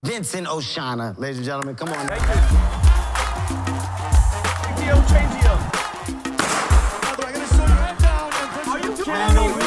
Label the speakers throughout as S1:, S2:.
S1: Vincent Oshana, ladies and gentlemen, come on.
S2: Thank you. Change it up. I gotta show you head down. Are you kidding me, bro?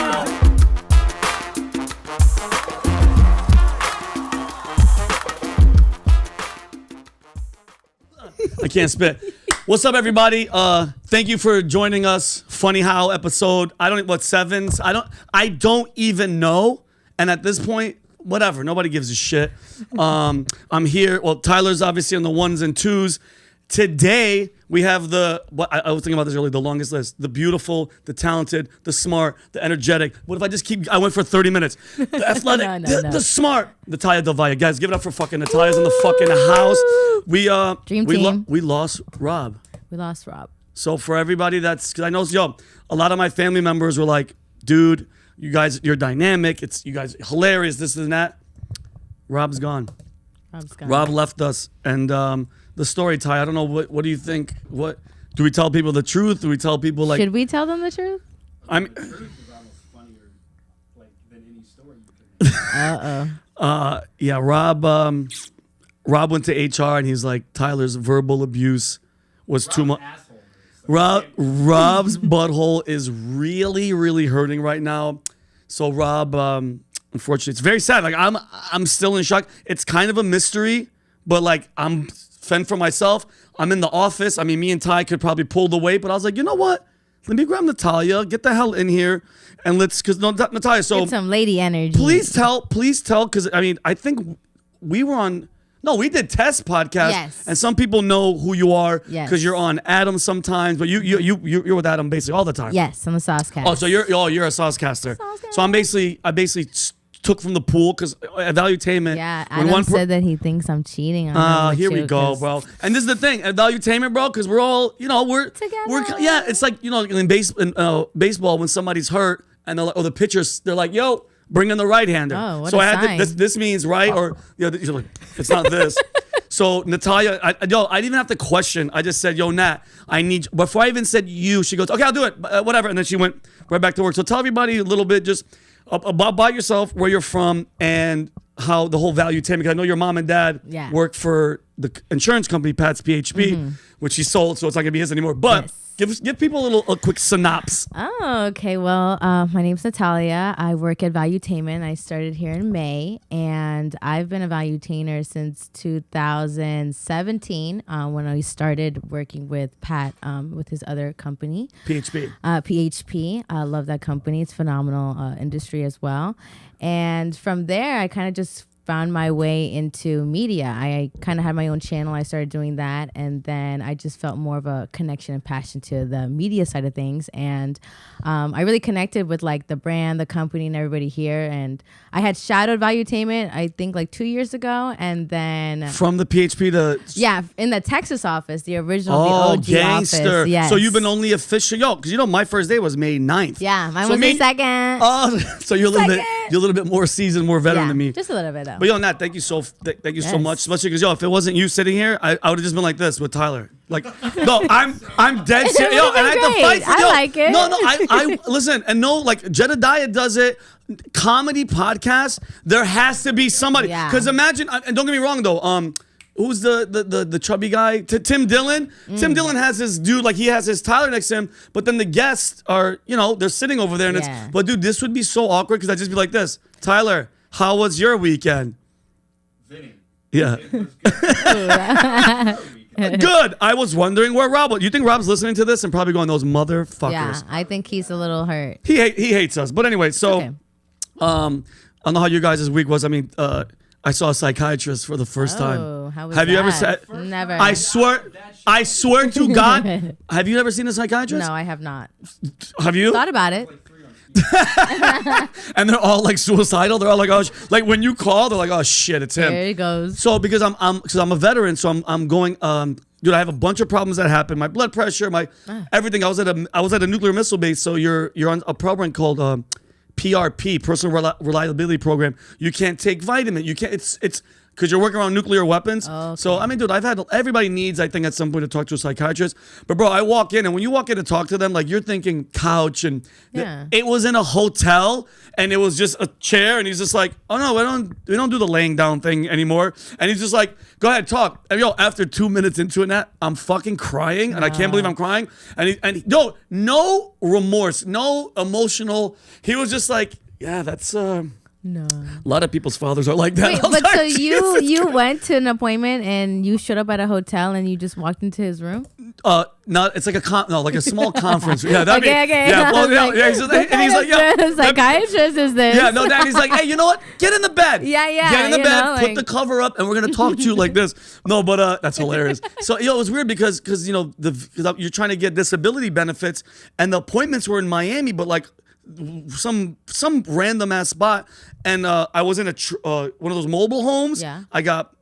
S3: I can't spit. What's up, everybody? Thank you for joining us. Funny How episode. Sevens? I don't even know. And at this point, whatever. Nobody gives a shit. I'm here. Well, Tyler's obviously on the ones and twos. Today, we have I was thinking about this earlier, the longest list. The beautiful, the talented, the smart, the energetic. What if I just I went for 30 minutes. The athletic, the smart, Natalia Del Valle. Guys, give it up for fucking Natalia's in the fucking house.
S4: Dream team.
S3: We lost Rob. So for everybody because I know, a lot of my family members were like, dude, you guys, you're dynamic. You guys hilarious, this and that. Rob's gone. Rob left us. And the story, Ty, I don't know, what do you think? What do we tell people the truth? Do we tell people like...
S4: Should we tell them the truth?
S3: I mean...
S5: The truth is almost funnier than any story you can make.
S3: Yeah, Rob went to HR and he's like, Tyler's verbal abuse was too much. Rob's butthole is really, really hurting right now. So Rob, unfortunately, it's very sad. Like I'm still in shock. It's kind of a mystery, but like I'm fend for myself. I'm in the office. I mean, me and Ty could probably pull the weight, but I was like, you know what? Let me grab Natalia, get the hell in here, and Natalia. So
S4: get some lady energy.
S3: Please tell, because I mean, I think we did test podcasts,
S4: yes.
S3: And some people know who you are because
S4: yes.
S3: You're on Adam sometimes, but you're with Adam basically all the time.
S4: Yes, I'm a saucecast.
S3: Oh, so you're a saucecaster. So I basically took from the pool because Evaluatainment.
S4: Yeah, Adam said that he thinks I'm cheating on him.
S3: Here we go, bro. And this is the thing, Evaluatainment, bro, because we're all, we're
S4: together.
S3: Yeah, it's like, in baseball when somebody's hurt and they're like, the pitchers, they're like, yo, bring in the right-hander.
S4: Oh, what
S3: so
S4: a
S3: I had
S4: sign.
S3: this means right, or you're like, it's not this. So Natalia, I didn't even have to question. I just said, yo, Nat, I need, before I even said you, she goes, okay, I'll do it, whatever. And then she went right back to work. So tell everybody a little bit just about yourself, where you're from, and how the whole Valuatainment, because I know your mom and dad work for the insurance company, Pat's PHP, which he sold, so it's not going to be his anymore. But give people a quick synopsis.
S4: Oh, okay. Well, my name's Natalia. I work at Valuatainment. I started here in May, and I've been a Valuetainer since 2017 when I started working with Pat with his other company.
S3: PHP.
S4: PHP. I love that company. It's phenomenal industry as well. And from there, I kind of just found my way into media. I kind of had my own channel. I started doing that, and then I just felt more of a connection and passion to the media side of things. And I really connected with like the brand, the company, and everybody here. And I had shadowed Valuatainment, I think like 2 years ago, and then
S3: from the PHP to
S4: in the Texas office, the original, the OG
S3: gangster.
S4: office. Yes.
S3: So you've been only official, because my first day was May 9th.
S4: Yeah, mine was May 2nd.
S3: Oh, so you're a little bit more seasoned, more veteran than me.
S4: Just a little bit though.
S3: But Nat, thank you so much. Especially because if it wasn't you sitting here, I would have just been like this with Tyler. Like, no, I'm dead serious. And I had to fight for
S4: I like it.
S3: No, I listen, and no, like Jedediah does it. Comedy podcast, there has to be somebody. Because imagine, and don't get me wrong though, who's the chubby guy? Tim Dillon. Tim Dillon has his dude, like he has his Tyler next to him, but then the guests are, they're sitting over there, and but dude, this would be so awkward because I'd just be like this, Tyler, how was your weekend?
S5: Vinny.
S3: Yeah. Good. I was wondering where Rob was. You think Rob's listening to this and probably going, those motherfuckers?
S4: Yeah, I think he's a little hurt.
S3: He hates us. But anyway, so I don't know how you guys' week was. I mean, I saw a psychiatrist for the first time.
S4: How was
S3: Have
S4: that?
S3: you ever said?
S4: Never.
S3: I swear to God. Have you ever seen a psychiatrist?
S4: No, I have not.
S3: Have you?
S4: Thought about it.
S3: And they're all like suicidal. They're all like, oh, like when you call, they're like, oh shit, it's him.
S4: There he goes.
S3: So because I'm a veteran, so I'm going. Dude, I have a bunch of problems that happen. My blood pressure, my everything. I was at a nuclear missile base, so you're on a program called PRP, Personal Reliability Program. You can't take vitamin. You can't. It's because you're working around nuclear weapons.
S4: Okay.
S3: So I mean, dude, everybody needs, I think, at some point to talk to a psychiatrist. But bro, I walk in, and when you walk in to talk to them, like you're thinking couch, and it was in a hotel, and it was just a chair, and he's just like, oh no, we don't do the laying down thing anymore. And he's just like, go ahead, talk. And yo, after 2 minutes into it, Nat, I'm fucking crying, and I can't believe I'm crying. No remorse, no emotional. He was just like, yeah, that's
S4: No.
S3: a lot of people's fathers are like that.
S4: Wait,
S3: I was
S4: but so
S3: like, Jesus
S4: you
S3: Christ.
S4: went to an appointment and you showed up at a hotel and you just walked into his room?
S3: Not it's like like a small conference. Yeah, that'd be.
S4: Okay.
S3: Yeah, well,
S4: I was
S3: yeah, and he's like, yeah,
S4: psychiatrist is this?
S3: yeah, no, Dad. He's like, hey, you know what? Get in the bed.
S4: Yeah,
S3: Get in the
S4: you
S3: bed.
S4: know,
S3: Put
S4: like-
S3: the cover up, and we're gonna talk to you like this. No, but that's hilarious. So it was weird because you know because you're trying to get disability benefits, and the appointments were in Miami, but like some random ass spot, and I was in one of those mobile homes.
S4: Yeah.
S3: I got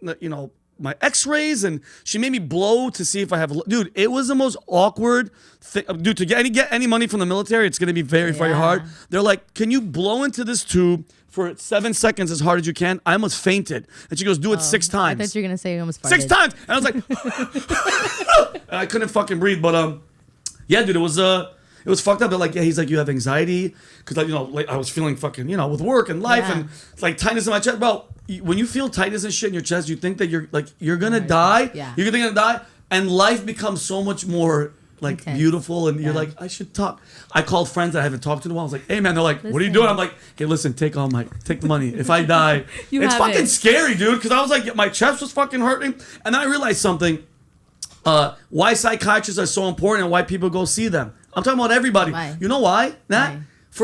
S3: my x-rays, and she made me blow to see if I have, dude, it was the most awkward thing. Dude, to get any money from the military, it's going to be very, very hard. They're like, can you blow into this tube for 7 seconds as hard as you can? I almost fainted. And she goes, do it 6 times.
S4: I thought you were going to say you almost farted.
S3: 6 times. And I was like, and I couldn't fucking breathe. But yeah, dude, it was fucked up. They're like, yeah, he's like, you have anxiety, because like I was feeling fucking, with work and life, and it's like tightness in my chest, bro. When you feel tightness and shit in your chest, you think that you're gonna die.
S4: Yeah.
S3: You're gonna die, and life becomes so much more like
S4: intense.
S3: Beautiful, and you're like, I should talk. I called friends that I haven't talked to in a while. I was like, hey man, they're like, what are you
S4: Listen.
S3: doing? I'm like, hey, listen, take the money. If I die,
S4: You
S3: it's
S4: have
S3: fucking
S4: it.
S3: scary, dude. Because I was like, my chest was fucking hurting, and then I realized something. Why psychiatrists are so important and why people go see them. I'm talking about everybody.
S4: Why?
S3: You know why?
S4: Why?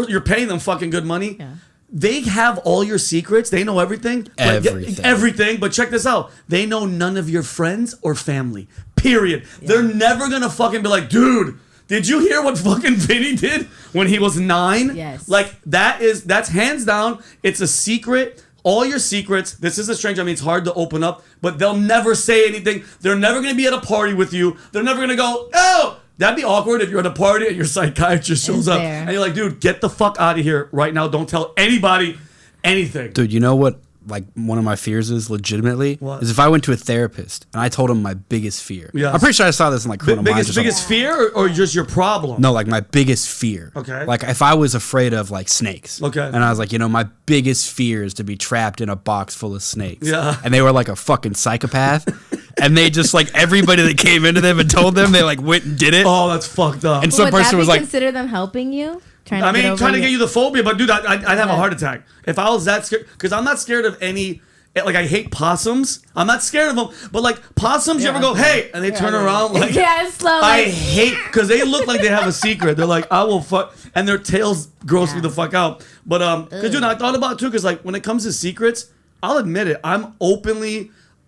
S3: You're paying them fucking good money.
S4: Yeah.
S3: They have all your secrets. They know everything. Everything. But check this out. They know none of your friends or family. Period. Yeah. They're never gonna fucking be like, dude, did you hear what fucking Vinny did when he was 9?
S4: Yes.
S3: Like that's hands down. It's a secret. All your secrets. This is a strange. I mean, it's hard to open up, but they'll never say anything. They're never gonna be at a party with you. They're never gonna go, oh. That'd be awkward if you're at a party and your psychiatrist shows up and you're like, dude, get the fuck out of here right now. Don't tell anybody anything.
S6: Dude, you know what, like, one of my fears is legitimately?
S3: What?
S6: Is if I went to a therapist and I told him my biggest fear.
S3: Yes.
S6: I'm pretty sure I saw this in, like, Criminal Minds or something.
S3: Biggest fear or just your problem?
S6: No, like, my biggest fear.
S3: Okay.
S6: Like, if I was afraid of, like, snakes.
S3: Okay.
S6: And I was like, my biggest fear is to be trapped in a box full of snakes.
S3: Yeah.
S6: And they were, like, a fucking psychopath. And they just, like, everybody that came into them and told them, they, like, went and did it.
S3: Oh, that's fucked up.
S6: And some
S4: Would
S6: person
S4: that
S6: was
S4: be
S6: like,
S4: consider them helping you? Trying
S3: to get you the phobia, but dude, I'd have a heart attack. If I was that scared, because I'm not scared of any, like, I hate possums. I'm not scared of them, but like possums, you ever go, hey, and they turn around like,
S4: slowly.
S3: I hate, because they look like they have a secret. They're like, I will fuck, and their tails gross me the fuck out. But because dude, I thought about it too, because like when it comes to secrets, I'll admit it,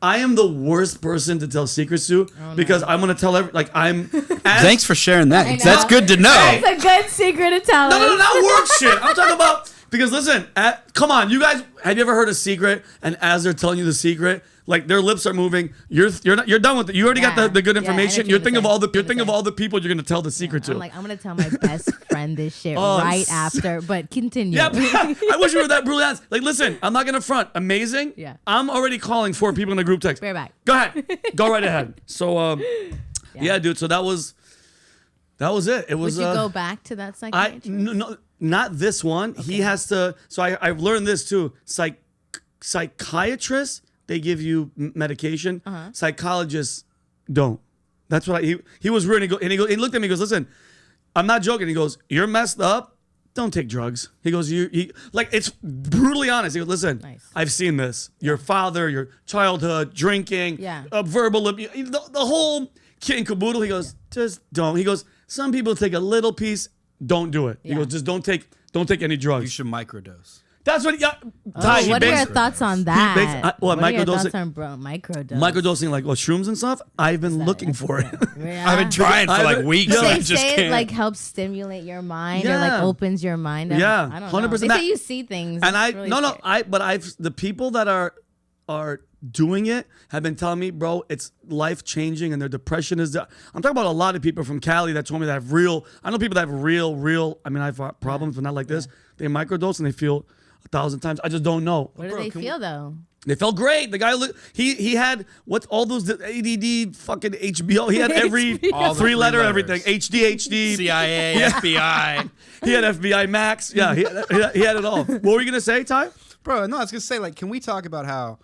S3: I am the worst person to tell secrets to, because I'm gonna tell
S6: thanks for sharing that.
S4: I know.
S6: That's good to know.
S4: That's a good secret to tell us.
S3: No, not work shit. I'm talking about, because listen, come on, you guys, have you ever heard a secret and as they're telling you the secret, like their lips are moving, you're done with it. You already got the good information. You're thinking of all the people you're gonna tell the secret to.
S4: I'm like, I'm gonna tell my best friend this shit right after, but continue.
S3: Yeah, I wish we were that brutally honest. Like, listen, I'm not gonna front. Amazing.
S4: Yeah.
S3: I'm already calling 4 people in the group text.
S4: Bear back.
S3: Go ahead. Go right ahead. So, yeah, dude. So that was it. It was.
S4: Would you go back to that psychiatrist?
S3: No, not this one. Okay. He has to. So I've learned this too. Psychiatrists, they give you medication. Psychologists don't. That's what he was rude. And he looked at me. He goes, listen, I'm not joking. He goes, you're messed up. Don't take drugs. He goes, it's brutally honest. He goes, listen, I've seen this. Your father, your childhood, drinking, verbal abuse, the whole kit and caboodle. He goes, just don't. He goes, some people take a little piece, don't do it. He goes, just don't take any drugs.
S6: You should microdose.
S3: That's what.
S4: What are your thoughts on that?
S3: What
S4: are your
S3: microdosing?
S4: thoughts on microdose?
S3: Microdosing, like shrooms and stuff. I've been looking for it.
S4: Yeah.
S6: I've been trying for like weeks.
S4: They
S6: I just
S4: say
S6: can't.
S4: it like helps stimulate your mind or like opens your mind. I don't know.
S3: 100%.
S4: They say you see things.
S3: And
S4: It's really scary.
S3: the people that are doing it have been telling me, bro, it's life changing, and their depression is. I'm talking about a lot of people from Cali that told me that have real. I know people that have real. I mean, I've problems, but not like this. They microdose and they feel 1,000 times. I just don't know.
S4: What do they feel though?
S3: They felt great. The guy, he had what's all those ADD fucking HBO. He had every
S6: All the
S3: 3-letter
S6: three
S3: everything.
S6: letters.
S3: HD.
S6: CIA, FBI.
S3: He had FBI Max. Yeah, he had it all. What were you gonna say, Ty?
S6: Bro, no, I was going to say, like, can we talk about how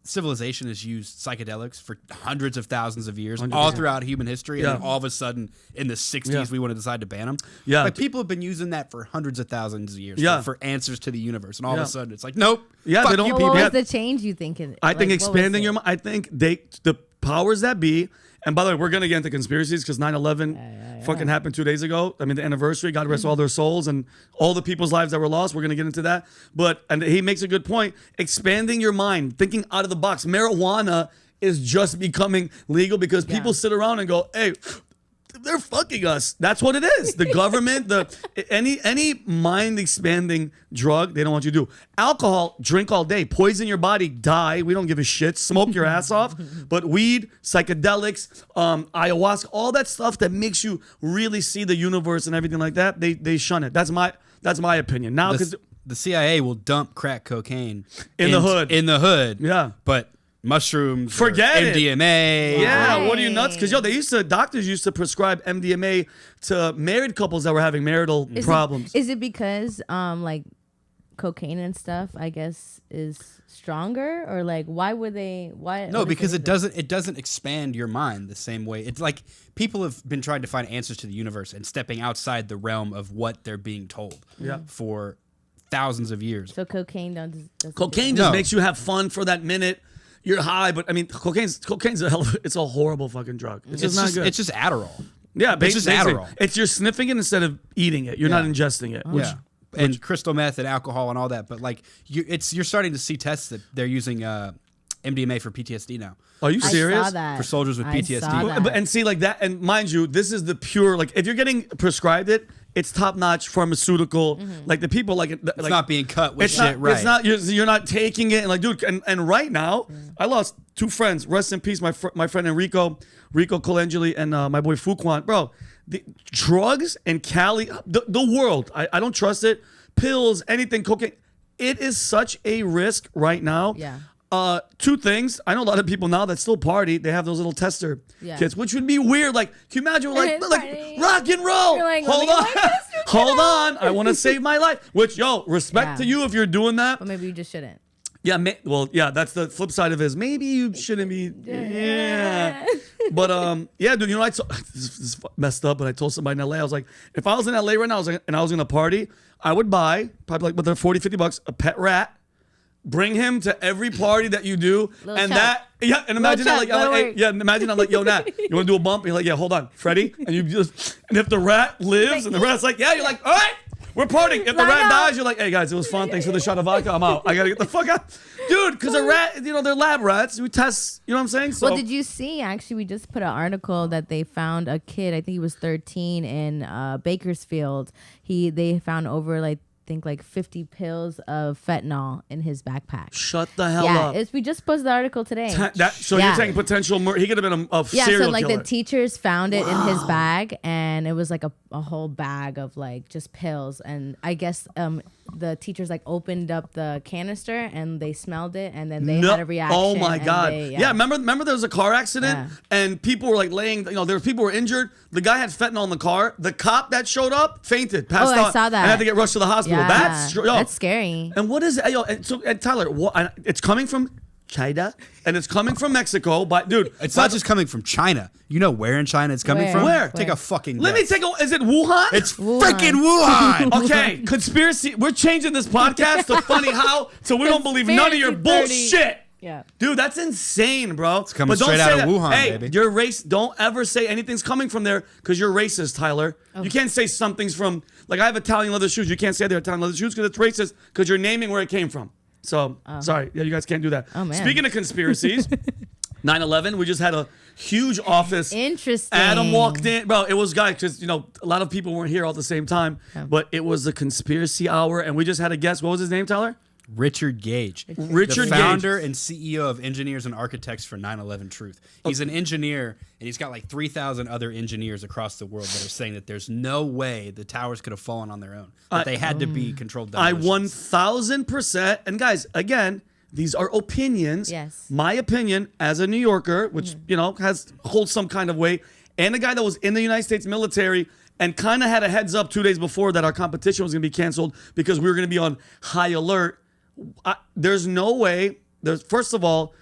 S6: civilization has used psychedelics for hundreds of thousands of years, all throughout human history, and then all of a sudden in the 60s we want to decide to ban them?
S3: Yeah.
S6: Like, people have been using that for hundreds of thousands of years for answers to the universe, and all of a sudden it's like, nope.
S3: Yeah,
S6: fuck
S3: they don't-
S6: you
S4: What
S6: people.
S4: was the change you think?
S3: I think expanding your mind. I think the powers that be. And by the way, we're gonna get into conspiracies because 9/11 fucking happened 2 days ago. I mean, the anniversary. God rest all their souls and all the people's lives that were lost. We're gonna get into that. And he makes a good point. Expanding your mind, thinking out of the box. Marijuana is just becoming legal because people sit around and go, "Hey, they're fucking us." That's what it is. The government, any mind expanding drug, they don't want you to do. Alcohol, drink all day, poison your body, die. We don't give a shit. Smoke your ass off. But weed, psychedelics, ayahuasca, all that stuff that makes you really see the universe and everything like that, they shun it. That's my opinion. Now, because
S6: The CIA will dump crack cocaine
S3: In the hood.
S6: In the hood.
S3: Yeah.
S6: But mushrooms,
S3: Forget it.
S6: MDMA.
S3: yeah, what are you nuts? Because doctors used to prescribe MDMA to married couples that were having marital problems.
S4: Is it because like cocaine and stuff, I guess, is stronger, or like why would they? Why?
S6: No,
S4: what
S6: because
S4: is
S6: it doesn't expand your mind the same way. It's like people have been trying to find answers to the universe and stepping outside the realm of what they're being told for thousands of years.
S4: So cocaine doesn't.
S3: Cocaine
S4: do
S3: just
S6: No.
S3: makes you have fun for that minute. You're high, but I mean, cocaine's it's a horrible fucking drug. It's just not good.
S6: It's just Adderall.
S3: Yeah,
S6: it's just
S3: basically.
S6: Adderall.
S3: It's you're sniffing it instead of eating it. You're not ingesting it. Which,
S6: Yeah. And crystal meth and alcohol and all that, but like you're starting to see tests that they're using MDMA for PTSD now.
S3: Are you
S4: I
S3: serious?
S4: saw that.
S6: For soldiers with
S4: I
S6: PTSD.
S4: saw that.
S3: And see, like that, and mind you, this is the pure, like, if you're getting prescribed it, it's top-notch pharmaceutical. Like the people, like,
S6: It's not being cut with
S3: it's
S6: shit,
S3: not,
S6: right?
S3: It's not. You're not taking it, and like, dude, and right now, I lost 2 friends. Rest in peace, my friend Enrico Colangeli, and my boy Fuquan. Bro, the drugs and Cali, the world. I don't trust it. Pills, anything, cocaine. It is such a risk right now.
S4: Yeah.
S3: 2 things. I know a lot of people now that still party. They have those little tester
S4: Yeah.
S3: kits, which would be weird. Like, can you imagine, like
S4: Party.
S3: rock and roll?
S4: You're like,
S3: Hold
S4: let
S3: on,
S4: me go test your
S3: hold on. I want to save my life. Which, respect
S4: Yeah.
S3: to you if you're doing that.
S4: But maybe you just shouldn't.
S3: Yeah, that's the flip side of it is maybe you shouldn't be. Yeah. But yeah, dude, I told, this is messed up, but I told somebody in LA, I was like, if I was in LA right now, and I was in a party, I would buy probably like with their $40-$50 a pet rat. Bring him to every party that you do,
S4: Little
S3: and
S4: Chuck.
S3: that, and imagine that,
S4: Chuck,
S3: like,
S4: go to
S3: I'm like,
S4: work.
S3: hey, imagine I'm like, yo, Nat, you want to do a bump? And you're like, yeah, hold on, Freddie, and you just, and if the rat lives, and the rat's like, yeah, you're like, all right, we're partying. If the
S4: Line
S3: rat
S4: up.
S3: dies, you're like, hey guys, it was fun, thanks for the shot of vodka, I'm out, I gotta get the fuck out, dude, because a rat, they're lab rats, we test, you know what I'm saying? So,
S4: Well, did you see? Actually, we just put an article that they found a kid. I think he was 13 in Bakersfield. They found over like 50 pills of fentanyl in his backpack.
S3: shut the hell up.
S4: We just posted the article today.
S3: So
S4: Yeah.
S3: you're saying potential murder? He could have been a
S4: Yeah,
S3: serial
S4: so like
S3: killer.
S4: the teachers found it in his bag, and it was like a whole bag of like just pills. And I guess the teachers like opened up the canister and they smelled it, and then they had a reaction.
S3: Oh my
S4: and
S3: god!
S4: they-
S3: Yeah, remember there was a car accident
S4: Yeah.
S3: and people were like laying. There were people were injured. The guy had fentanyl in the car. The cop that showed up fainted, passed
S4: I
S3: out,
S4: saw that.
S3: and had to get rushed to the hospital.
S4: Yeah,
S3: That's
S4: scary.
S3: And what is it? And Tyler, it's coming from China and it's coming from Mexico. But dude,
S6: It's not just coming from China. You know where in China it's coming
S4: Where?
S6: from?
S3: Where?
S6: Take a fucking
S3: let me
S6: guess.
S3: take a. Is it Wuhan?
S6: It's
S4: Wuhan.
S6: freaking Wuhan.
S3: Okay, conspiracy. We're changing this podcast to funny how, so we don't believe none of your
S4: Conspiracy 30.
S3: bullshit.
S4: Yeah.
S3: Dude, that's insane, bro. It's
S6: coming straight out of Wuhan,
S3: hey,
S6: baby.
S3: Your race, don't ever say anything's coming from there because you're racist, Tyler. You can't say something's from, like I have Italian leather shoes. You can't say they're Italian leather shoes because it's racist because you're naming where it came from. So, sorry. Yeah, you guys can't do that.
S4: Oh, man.
S3: Speaking of conspiracies, 9/11, we just had a huge office.
S4: Interesting.
S3: Adam walked in. Bro, it was guys, because, a lot of people weren't here all at the same time, but it was a conspiracy hour, and we just had a guest. What was his name, Tyler?
S6: Richard Gage.
S3: Richard
S6: the founder
S3: Gage.
S6: and CEO of Engineers and Architects for 9/11 Truth. He's an engineer, and he's got like 3,000 other engineers across the world that are saying that there's no way the towers could have fallen on their own. That they had to be controlled demolitions.
S3: 1,000%. And guys, again, these are opinions.
S4: Yes.
S3: My opinion as a New Yorker, which holds some kind of weight, and a guy that was in the United States military and kind of had a heads up 2 days before that our competition was going to be canceled because we were going to be on high alert. There's no way. First of all,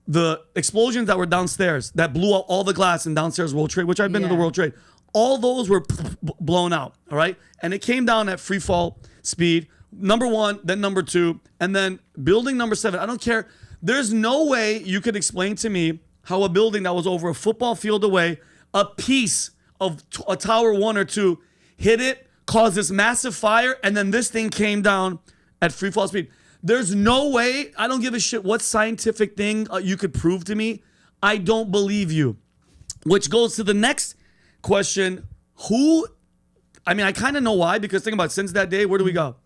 S3: the explosions that were downstairs that blew out all the glass in downstairs World Trade, which I've been to the World Trade, all those were blown out. All right, and it came down at free fall speed. Number one, then number two, and then building number 7. I don't care. There's no way you could explain to me how a building that was over a football field away, a piece of a tower 1 or 2, hit it, caused this massive fire, and then this thing came down at free fall speed. There's no way. I don't give a shit what scientific thing you could prove to me. I don't believe you. Which goes to the next question. I kind of know why, because think about it, since that day, where do we go?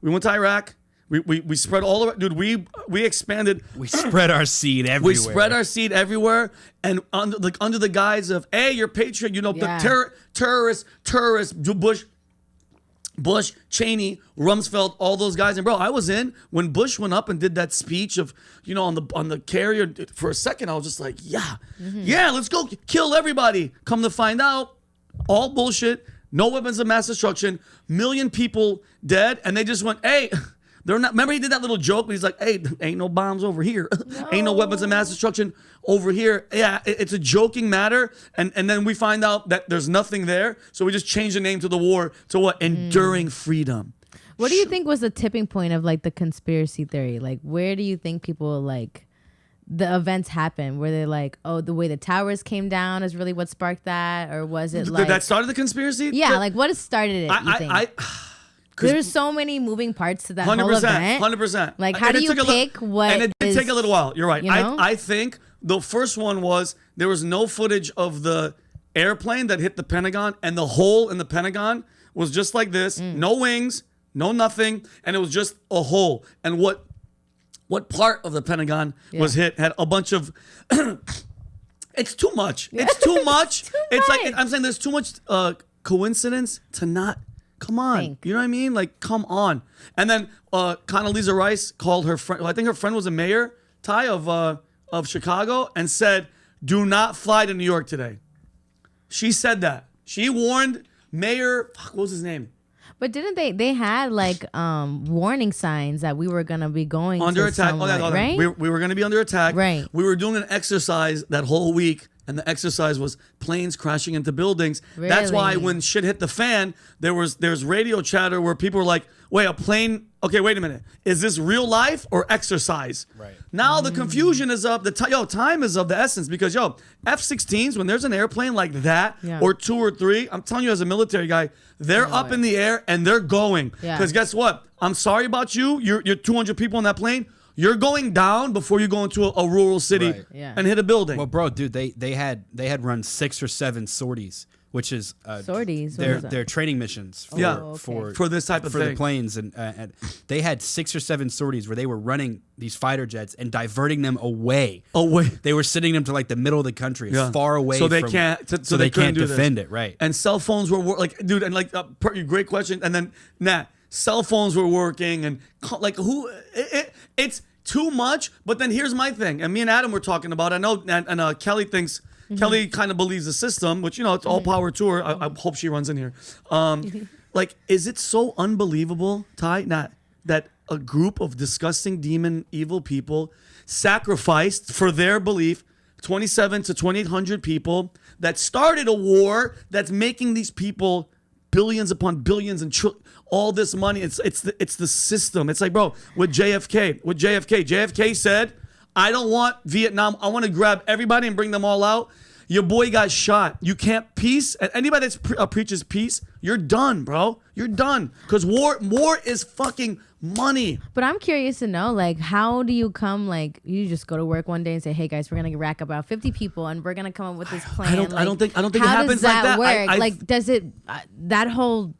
S3: We went to Iraq. We spread all over. Dude, we expanded.
S6: We spread our seed everywhere.
S3: We spread our seed everywhere. And under the guise of, hey, you're patriot, the terrorists, Bush, Cheney, Rumsfeld, all those guys. And bro, I was in when Bush went up and did that speech of, on the carrier. For a second, I was just like, yeah, let's go kill everybody. Come to find out, all bullshit, no weapons of mass destruction, million people dead. And they just went, hey, they're not. Remember he did that little joke, but he's like, hey, ain't no bombs over here. Ain't no weapons of mass destruction over here. Yeah, it's a joking matter. And then we find out that there's nothing there. So we just changed the name to the war to what? Enduring freedom.
S4: What do you think was the tipping point of like the conspiracy theory? Like, where do you think people like the events happen? Were they like, oh, the way the towers came down is really what sparked that? Or was it like...
S3: That started the conspiracy?
S4: Yeah, like what started it, you think? There's so many moving parts to that
S3: 100%,
S4: whole event.
S3: 100%.
S4: Like, how do you pick what
S3: And it did take a little while. You're right.
S4: know?
S3: I think the first one was there was no footage of the airplane that hit the Pentagon, and the hole in the Pentagon was just like this. No wings, no nothing, and it was just a hole. And what part of the Pentagon was hit had a bunch of... It's too much. It's too much. It's like, I'm saying there's too much coincidence to not... Come on. You know what I mean? Like, come on. And then Condoleezza Rice called her friend, I think her friend was a mayor, Ty, of Chicago, and said, do not fly to New York today. She said that. She warned Mayor, what was his name?
S4: But didn't they had like warning signs that we were going to be going
S3: under attack.
S4: Somewhere, right?
S3: We were going to be under attack.
S4: Right.
S3: We were doing an exercise that whole week. And the exercise was planes crashing into buildings.
S4: Really?
S3: That's why when shit hit the fan, there's radio chatter where people were like, wait, a plane? Okay, wait a minute. Is this real life or exercise?
S6: Right.
S3: Now the confusion is of time is of the essence because F-16s, when there's an airplane like that or 2 or 3, I'm telling you as a military guy, they're up in the air and they're going. Because guess what? I'm sorry about you. You're 200 people on that plane. You're going down before you go into a rural city and hit a building.
S6: Well, bro, dude, they had run 6 or 7 sorties, which is
S4: sorties.
S6: Their training missions for
S3: this type of
S6: for
S3: thing.
S6: the planes, and they had 6 or 7 sorties where they were running these fighter jets and diverting them away. They were sending them to like the middle of the country, as far away,
S3: so they
S6: from,
S3: can't
S6: so they can't defend
S3: this.
S6: it, right?
S3: And cell phones were like, dude, and like great question. And then cell phones were working, and like it's too much. But then here's my thing, and me and Adam were talking about. I know, and Kelly thinks Kelly kind of believes the system, which it's all power to her. I hope she runs in here. Like, is it so unbelievable, Ty, that a group of disgusting, demon, evil people sacrificed for their belief 2,700 to 2,800 people that started a war that's making these people billions upon billions and all this money. It's the system. It's like, bro, with JFK said, I don't want Vietnam. I want to grab everybody and bring them all out. Your boy got shot. You can't peace. And anybody that preaches peace, you're done, bro. You're done. Because war is fucking money.
S4: But I'm curious to know, like, how do you come, like, you just go to work one day and say, hey guys, we're gonna rack about 50 people and we're gonna come up with this plan.
S3: I don't think it
S4: how
S3: happens
S4: does that
S3: like that.
S4: Work? Like, does it that whole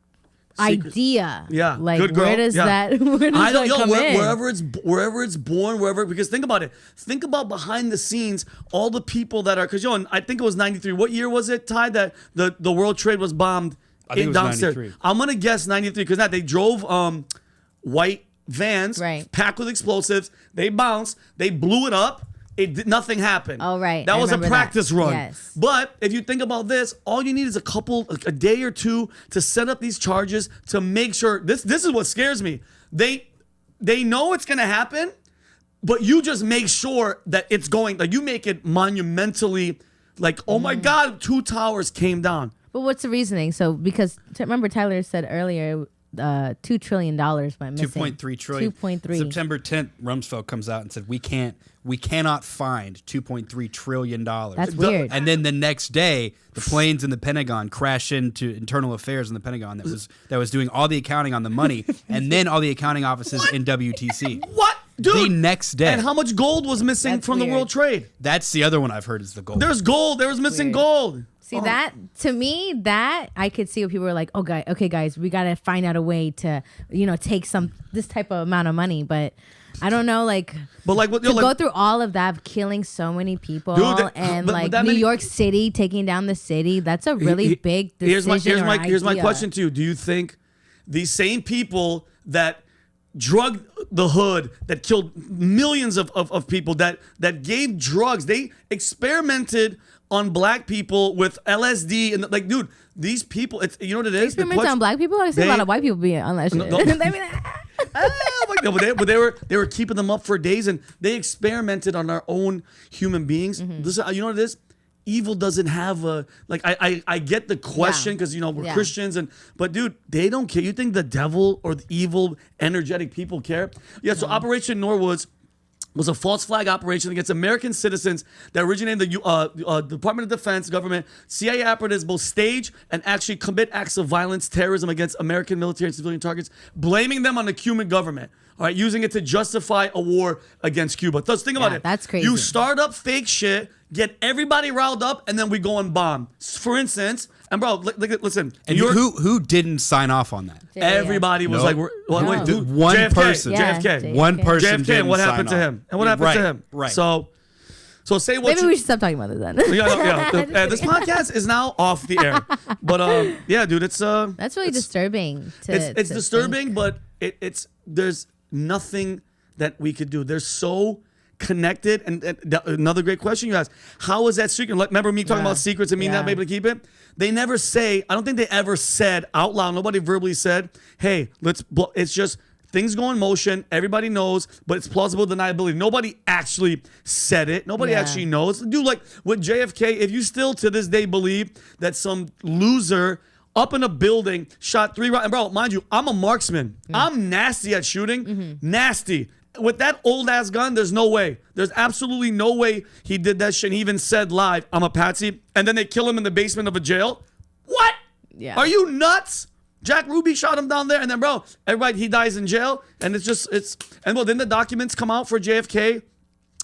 S4: idea.
S3: Yeah,
S4: like
S3: good girl.
S4: where does
S3: Yeah.
S4: that? Where does
S3: I don't
S4: that
S3: know
S4: come in?
S3: wherever it's born, because think about it. Think about behind the scenes, all the people that are because I think it was 93. What year was it, Ty, that the World Trade was bombed
S6: I think it was
S3: downstairs?
S6: 93.
S3: I'm gonna guess 93 because they drove white vans
S4: Right.
S3: packed with explosives. They bounced. They blew it up. Nothing happened.
S4: Oh, right.
S3: That
S4: I
S3: was a
S4: remember
S3: practice
S4: that.
S3: run.
S4: Yes.
S3: But if you think about this, all you need is a day or two to set up these charges to make sure. This is what scares me. They know it's gonna happen, but you just make sure that it's going. Like you make it monumentally. Like oh my God, 2 towers came down.
S4: But what's the reasoning? So because remember Tyler said earlier, $2 trillion went missing.
S6: 2.3 trillion.
S4: 2.3.
S6: September 10th, Rumsfeld comes out and said we cannot find $2.3 trillion.
S4: That's weird.
S6: And then the next day, the planes in the Pentagon crash into internal affairs in the Pentagon that was doing all the accounting on the money, and then all the accounting offices in WTC.
S3: What, dude?
S6: The next day.
S3: And how much gold was missing
S4: That's
S3: from the
S4: weird.
S3: World Trade?
S6: That's the other one I've heard is the gold.
S3: There's gold. There was missing
S4: Weird.
S3: gold.
S4: See that to me, that I could see what people were like, okay, guys, we gotta find out a way to, take this type of amount of money. But I don't know, like,
S3: But like, what,
S4: to go through all of that, killing so many people,
S3: Dude,
S4: and
S3: but
S4: like
S3: that
S4: New
S3: many-
S4: York City taking down the city, that's a really big decision.
S3: Here's my
S4: idea.
S3: question to you. Do you think these same people that drugged the hood, that killed millions of people, that gave drugs, they experimented on black people with LSD and like, dude, these people, it's you know what it is?
S4: Experiment on black people? I see a lot of white people being on that shit.
S3: No.
S4: They be like,
S3: No, but they were keeping them up for days and they experimented on our own human beings. This, you know what it is? Evil doesn't have a like. I get the question because we're Christians but dude, they don't care. You think the devil or the evil energetic people care? Yeah. So Operation Norwoods was a false flag operation against American citizens that originated in the Department of Defense, government, CIA operatives both stage and actually commit acts of violence, terrorism against American military and civilian targets, blaming them on the Cuban government. All right, using it to justify a war against Cuba. So think about it.
S4: That's crazy.
S3: You start up fake shit, get everybody riled up, and then we go and bomb. For instance, and bro, listen.
S6: and who didn't sign off on that?
S3: Everybody was
S6: Nope.
S3: like,
S4: No.
S3: wait, dude,
S6: One
S3: JFK,
S6: person.
S4: Yeah,
S3: JFK.
S6: One person.
S3: JFK, and
S6: didn't
S3: what
S6: sign
S3: happened to
S6: off.
S3: him? And what happened to him?
S6: Right.
S3: So say what
S4: maybe we should stop talking about this then.
S3: This podcast is now off the air. But yeah, dude, it's
S4: That's really disturbing.
S3: it's
S4: to
S3: disturbing,
S4: think.
S3: but there's nothing that we could do. They're so connected. And another great question you asked: how is that secret? Like, remember me talking about secrets and me not being able to keep it? They never say. I don't think they ever said out loud. Nobody verbally said, "Hey, it's just." Things go in motion. Everybody knows, but it's plausible deniability. Nobody actually said it. Nobody actually knows. Dude, like with JFK, if you still to this day believe that some loser up in a building shot 3 rounds, and bro, mind you, I'm a marksman. I'm nasty at shooting. Nasty. With that old ass gun, there's no way. There's absolutely no way he did that shit. He even said live, "I'm a patsy," and then they kill him in the basement of a jail. What?
S4: Yeah.
S3: Are you nuts? Jack Ruby shot him down there, and then bro, everybody he dies in jail, and and well, then the documents come out for JFK.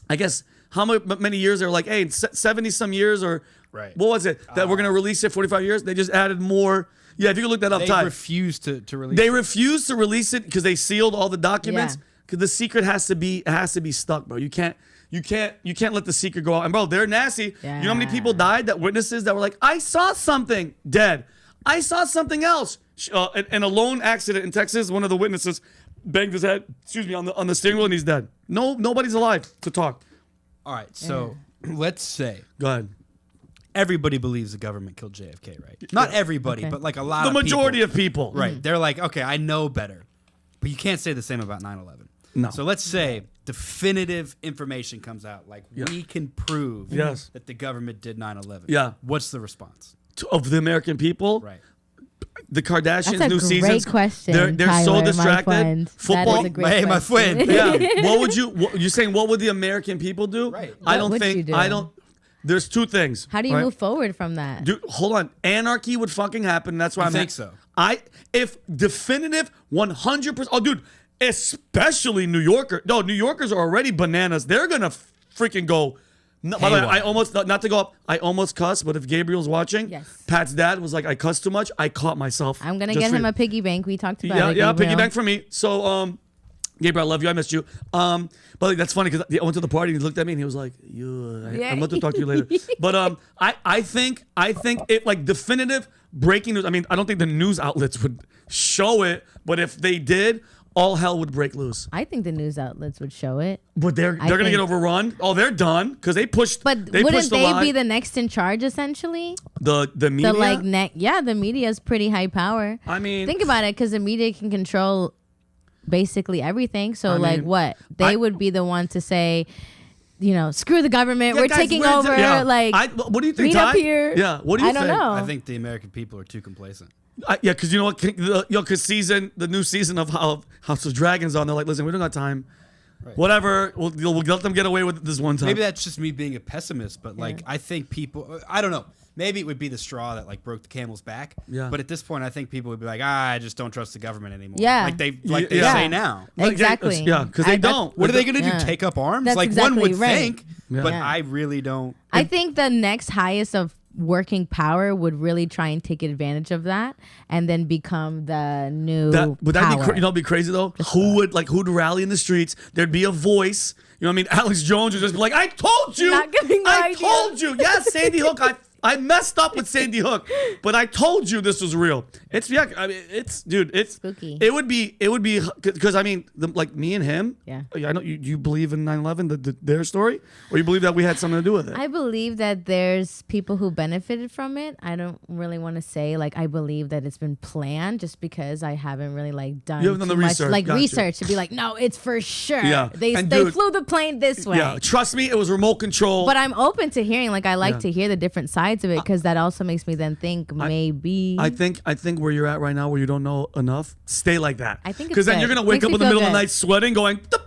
S3: I guess how many years they're like, hey, 70 some years or
S6: Right.
S3: what was it that we're gonna release it 45 years? They just added more. Yeah, if you can look that up,
S6: They
S3: Ty.
S6: refused to release.
S3: They
S6: it.
S3: refused to release it because they sealed all the documents.
S4: Yeah.
S3: Because the secret has to be stuck, bro. You can't let the secret go out. And bro, they're nasty. You know how many people died? That witnesses that were like, I saw something, dead. I saw something else. In a lone accident in Texas, one of the witnesses banged his head, on the steering wheel, and he's dead. Nobody's alive to talk.
S6: All right, so let's say
S3: Go ahead.
S6: everybody believes the government killed JFK, right? Not everybody, but like a lot
S3: The
S6: of
S3: majority
S6: people.
S3: of people.
S6: Right. They're like, okay, I know better. But you can't say the same about 9/11.
S3: No.
S6: So let's say definitive information comes out, like we can prove
S3: Yes.
S6: that the government did 9/11.
S3: Yeah.
S6: What's the response?
S3: Of the American people,
S6: Right.
S3: the Kardashians'
S4: That's a
S3: new
S4: great
S3: seasons.
S4: question,
S3: They're
S4: Tyler,
S3: so
S4: my
S3: distracted.
S4: friend. That
S3: Football.
S4: is a great
S6: My
S4: question.
S6: friend.
S3: Yeah. You're saying what would the American people do?
S6: Right.
S3: I
S4: What
S3: don't
S4: would
S3: think
S4: you do?
S3: I don't. There's two things.
S4: How do you
S3: right?
S4: move forward from that?
S3: Dude, hold on. Anarchy would fucking happen. That's why
S6: I
S3: I'm
S6: think so.
S3: If definitive 100%. Oh, dude, especially New Yorkers. No, New Yorkers are already bananas. They're gonna freaking go No, by the way, I almost, not to go up, I almost cussed, but if Gabriel's watching,
S4: Yes.
S3: Pat's dad was like, I cussed too much. I caught myself.
S4: I'm gonna
S3: Just
S4: get
S3: for
S4: him
S3: you.
S4: a piggy bank. We talked about it.
S3: Yeah,
S4: Gabriel.
S3: piggy bank for me. So, Gabriel, I love you. I missed you. But like, that's funny because I went to the party and he looked at me and he was like, I'm going to talk to you later. But I think it like definitive breaking news. I mean, I don't think the news outlets would show it, but if they did, all hell would break loose.
S4: I think the news outlets would show it.
S3: But they're going to get overrun. Oh, they're done because they pushed.
S4: But wouldn't
S3: pushed
S4: they
S3: line.
S4: be the next in charge essentially?
S3: The media?
S4: The media is pretty high power.
S3: I mean,
S4: think about it, because the media can control basically everything. So what? They would be the one to say, screw the government.
S3: Yeah,
S4: we're
S3: guys,
S4: taking over.
S3: What do you think,
S4: read up
S3: Ty?
S4: here.
S3: Yeah, what do you
S4: I
S3: think?
S4: don't know.
S6: I think the American people are too complacent.
S3: Yeah, because you know what? Because the new season of House of Dragons on, they're like, listen, we don't got time. Right. Whatever, we'll let them get away with it this one time.
S6: Maybe that's just me being a pessimist, but I think people, I don't know. Maybe it would be the straw that like broke the camel's back. Yeah. But at this point, I think people would be like, I just don't trust the government anymore.
S4: Yeah.
S6: Like they say now.
S4: Exactly.
S3: Yeah, because they don't.
S6: What are they going to do? Take up arms?
S4: That's
S6: like
S4: exactly
S6: one would
S4: right.
S6: think, but I really don't.
S4: I think the next highest of working power would really try and take advantage of that and then become the new
S3: would that
S4: power.
S3: be be crazy though? Who'd rally in the streets? There'd be a voice. You know what I mean? Alex Jones would just be like, I told you.
S4: Not giving no
S3: I
S4: idea.
S3: told you. Yes, Sandy Hook. I messed up with Sandy Hook, but I told you this was real. It's
S4: spooky.
S3: It would be because I mean, like me and him.
S4: Yeah.
S3: I know you believe in 9/11, their story, or you believe that we had something to do with it.
S4: I believe that there's people who benefited from it. I don't really want to say I believe that it's been planned, just because I haven't really done
S3: You haven't done the
S4: too much
S3: research. Got you.
S4: research to be like, no, it's for sure.
S3: Yeah.
S4: They
S3: Dude,
S4: flew the plane this way.
S3: Yeah, trust me, it was remote control.
S4: But I'm open to hearing. I like to hear the different sides of it, because that also makes me then think maybe.
S3: I think where you're at right now, where you don't know enough, stay like that.
S4: I think it's
S3: because then
S4: good.
S3: you're gonna wake
S4: Makes
S3: up
S4: me
S3: in the
S4: feel
S3: middle of the
S4: good.
S3: night sweating, going, the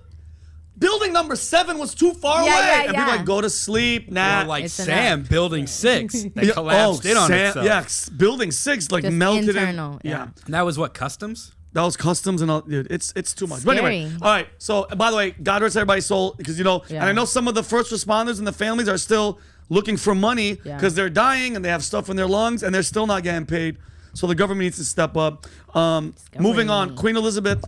S3: building number 7 was too far away.
S4: Yeah,
S3: and people go to sleep. Nah,
S6: Or like
S4: It's
S6: Sam,
S4: enough.
S6: building 6, that collapsed in on itself.
S3: Yeah, building 6
S4: Just
S3: melted
S4: internal,
S3: in.
S4: yeah.
S6: And that was what, customs?
S3: That was customs and all. Dude, it's too much. But anyway,
S4: Scary.
S3: all right. So by the way, God rest everybody's soul, because and I know some of the first responders and the families are still looking for money because they're dying and they have stuff in their lungs and they're still not getting paid. So the government needs to step up. Moving on, Queen Elizabeth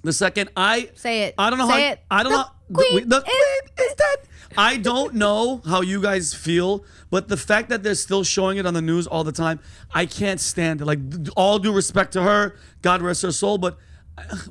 S3: II.
S4: Say it.
S3: I don't know
S4: Say
S3: how.
S4: it.
S3: I don't
S4: The
S3: know.
S4: Queen
S3: The Queen is dead. I don't know how you guys feel, but the fact that they're still showing it on the news all the time, I can't stand it. Like, all due respect to her, God rest her soul, but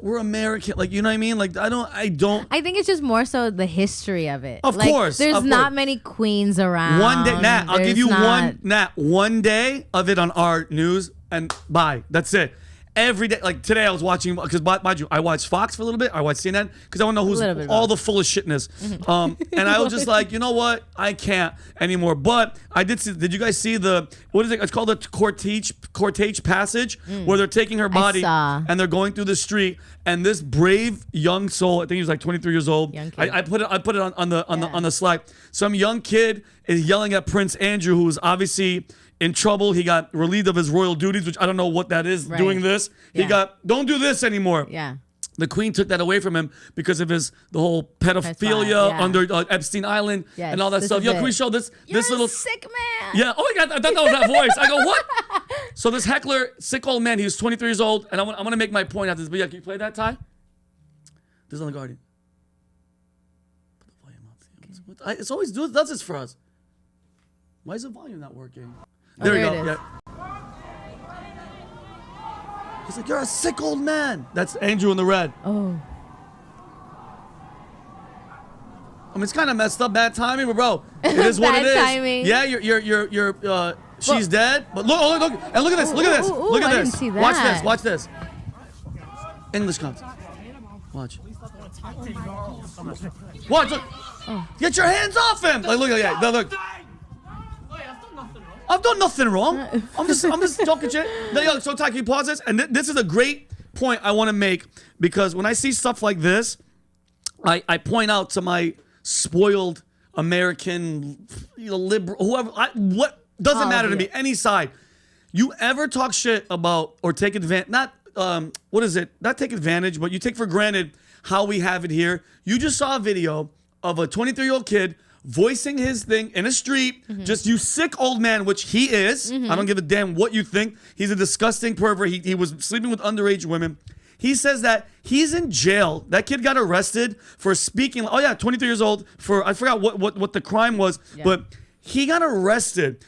S3: we're American. Like, you know what I mean? Like, I don't.
S4: I think it's just more so the history of it.
S3: Of course.
S4: There's not many queens around.
S3: One day, Nat, I'll give you
S4: There's
S3: one day of it on our news, and bye. That's it. Every day, like today, I was watching, because mind you, I watched Fox for a little bit. I watched CNN because I want to know who's all the full of shitness. And I was just like, you know what? I can't anymore. But I did see. Did you guys see what is it? It's called the cortege passage, where they're taking her body and they're going through the street. And this brave young soul, I think he was like 23 years old. I put it on the Slack. Some young kid is yelling at Prince Andrew, who is obviously in trouble. He got relieved of his royal duties, which I don't know what that is. Doing this, he got don't do this anymore.
S4: Yeah.
S3: The Queen took that away from him because of the whole pedophilia under Epstein Island and all that stuff. Yo, can we show this little
S4: sick man?
S3: Yeah. Oh my God, I thought that was that voice. I go, what? So this heckler, sick old man, he was 23 years old, and I'm gonna make my point after this. But yeah, can you play that, Ty? This is on the Guardian. Put the volume up. It's always does this for us. Why is the volume not working? There we go.
S4: it is.
S3: Yeah. He's like, you're a sick old man. That's Andrew in the red.
S4: Oh.
S3: I mean, it's kind of messed up, bad timing, but bro, it is what it is.
S4: Bad timing.
S3: Yeah, you're she's dead. But look, and look at this, look at this, look at
S4: I
S3: this.
S4: didn't see
S3: Watch
S4: that.
S3: this, watch this. English comes. Watch. Watch. Look. Get your hands off him. Like, look, look. I've done nothing wrong. I'm just talking shit. So Ty, can you pause this? And this is a great point I want to make, because when I see stuff like this, I point out to my spoiled American, liberal, whoever, what doesn't matter to me, any side. You ever talk shit about or take advantage, not take advantage, but you take for granted how we have it here. You just saw a video of a 23-year-old kid voicing his thing in a street, just you sick old man, which he is. I don't give a damn what you think. He's a disgusting pervert. He was sleeping with underage women. He says that he's in jail. That kid got arrested for speaking. Oh yeah, 23 years old. For I forgot what the crime was, but he got arrested.